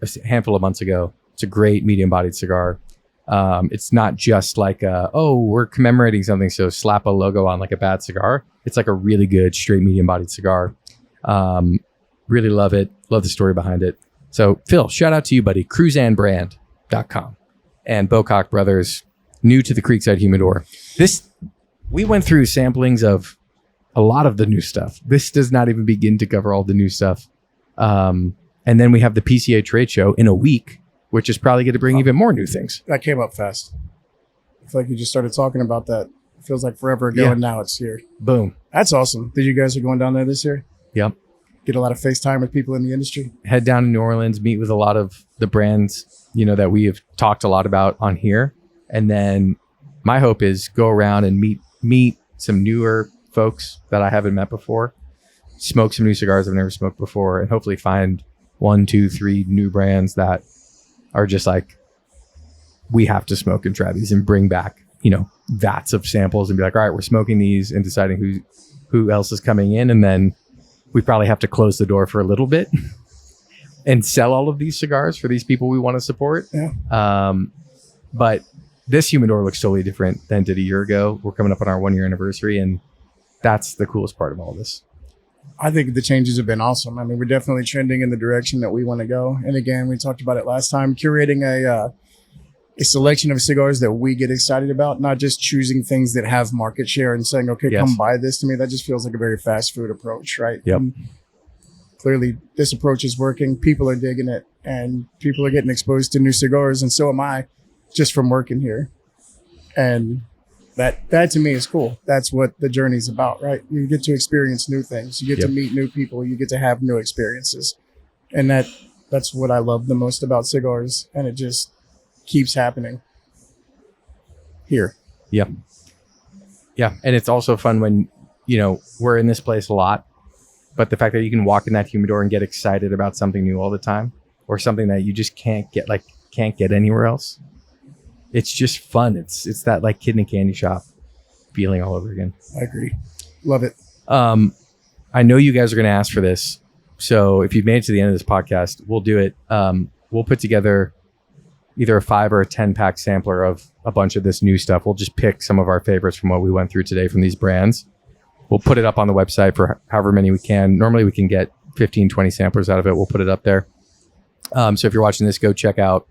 Speaker 1: a handful of months ago. It's a great medium bodied cigar. It's not just like, we're commemorating something, so slap a logo on like a bad cigar. It's like a really good straight medium bodied cigar. Really love it. Love the story behind it. So Phil, shout out to you, buddy. Cruzanbrand.com and Bocock Brothers, new to the Creekside Humidor. We went through samplings of a lot of the new stuff. This does not even begin to cover all the new stuff. And then we have the PCA trade show in a week, which is probably going to bring even more new things.
Speaker 2: That came up fast. I feel like you just started talking about that. It feels like forever ago, and now it's here.
Speaker 1: Boom.
Speaker 2: That's awesome. Did you guys are going down there this year?
Speaker 1: Yep.
Speaker 2: Get a lot of FaceTime with people in the industry?
Speaker 1: Head down to New Orleans, meet with a lot of the brands, that we have talked a lot about on here. And then my hope is go around and meet some newer folks that I haven't met before, smoke some new cigars I've never smoked before, and hopefully find 1, 2, 3 new brands that are just like, we have to smoke and try these, and bring back, vats of samples and be like, all right, we're smoking these and deciding who else is coming in. And then we probably have to close the door for a little bit and sell all of these cigars for these people we want to support.
Speaker 2: Yeah.
Speaker 1: But this humidor looks totally different than it did a year ago. We're coming up on our 1-year anniversary, and that's the coolest part of all this.
Speaker 2: I think the changes have been awesome. I mean, we're definitely trending in the direction that we want to go. And again, we talked about it last time, curating a selection of cigars that we get excited about, not just choosing things that have market share and saying, okay,
Speaker 1: Yes.
Speaker 2: come buy this. To me, that just feels like a very fast food approach, right?
Speaker 1: Yep.
Speaker 2: And clearly, this approach is working. People are digging it, and people are getting exposed to new cigars, and so am I, just from working here. And that to me is cool. That's what the journey's about, right? You get to experience new things. You get
Speaker 1: Yep.
Speaker 2: to meet new people. You get to have new experiences. And that's what I love the most about cigars. And it just keeps happening here.
Speaker 1: Yeah. Yeah. And it's also fun when, we're in this place a lot, but the fact that you can walk in that humidor and get excited about something new all the time, or something that you just can't get anywhere else. It's just fun. It's that like kid in a candy shop feeling all over again.
Speaker 2: I agree. Love it.
Speaker 1: I know you guys are going to ask for this. So if you've made it to the end of this podcast, we'll do it. We'll put together either a 5 or a 10 pack sampler of a bunch of this new stuff. We'll just pick some of our favorites from what we went through today from these brands. We'll put it up on the website for however many we can. Normally we can get 15, 20 samplers out of it. We'll put it up there. So if you're watching this, go check out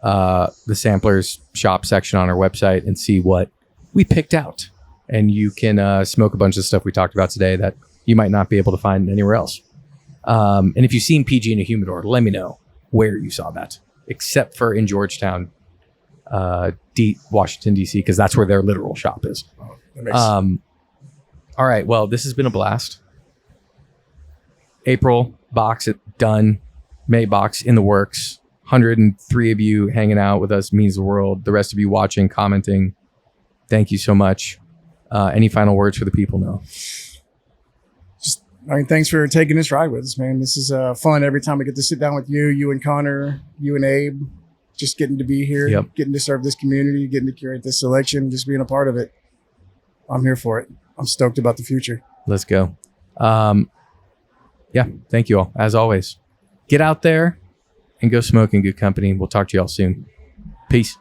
Speaker 1: the samplers shop section on our website and see what we picked out. And you can smoke a bunch of stuff we talked about today that you might not be able to find anywhere else. And if you've seen PG in a humidor, let me know where you saw that, except for in Georgetown, Washington, D.C., because that's where their literal shop is.
Speaker 2: Oh, that makes
Speaker 1: All right. Well, this has been a blast. April box done. May box in the works. 103 of you hanging out with us means the world. The rest of you watching, commenting, thank you so much. Any final words for the people? No.
Speaker 2: thanks for taking this ride with us, man. This is fun every time I get to sit down with you and Connor, you and Abe, just getting to be here,
Speaker 1: Yep.
Speaker 2: getting to serve this community, getting to curate this selection, just being a part of it. I'm here for it. I'm stoked about the future.
Speaker 1: Let's go. Yeah. Thank you all. As always, get out there and go smoke in good company. We'll talk to you all soon. Peace.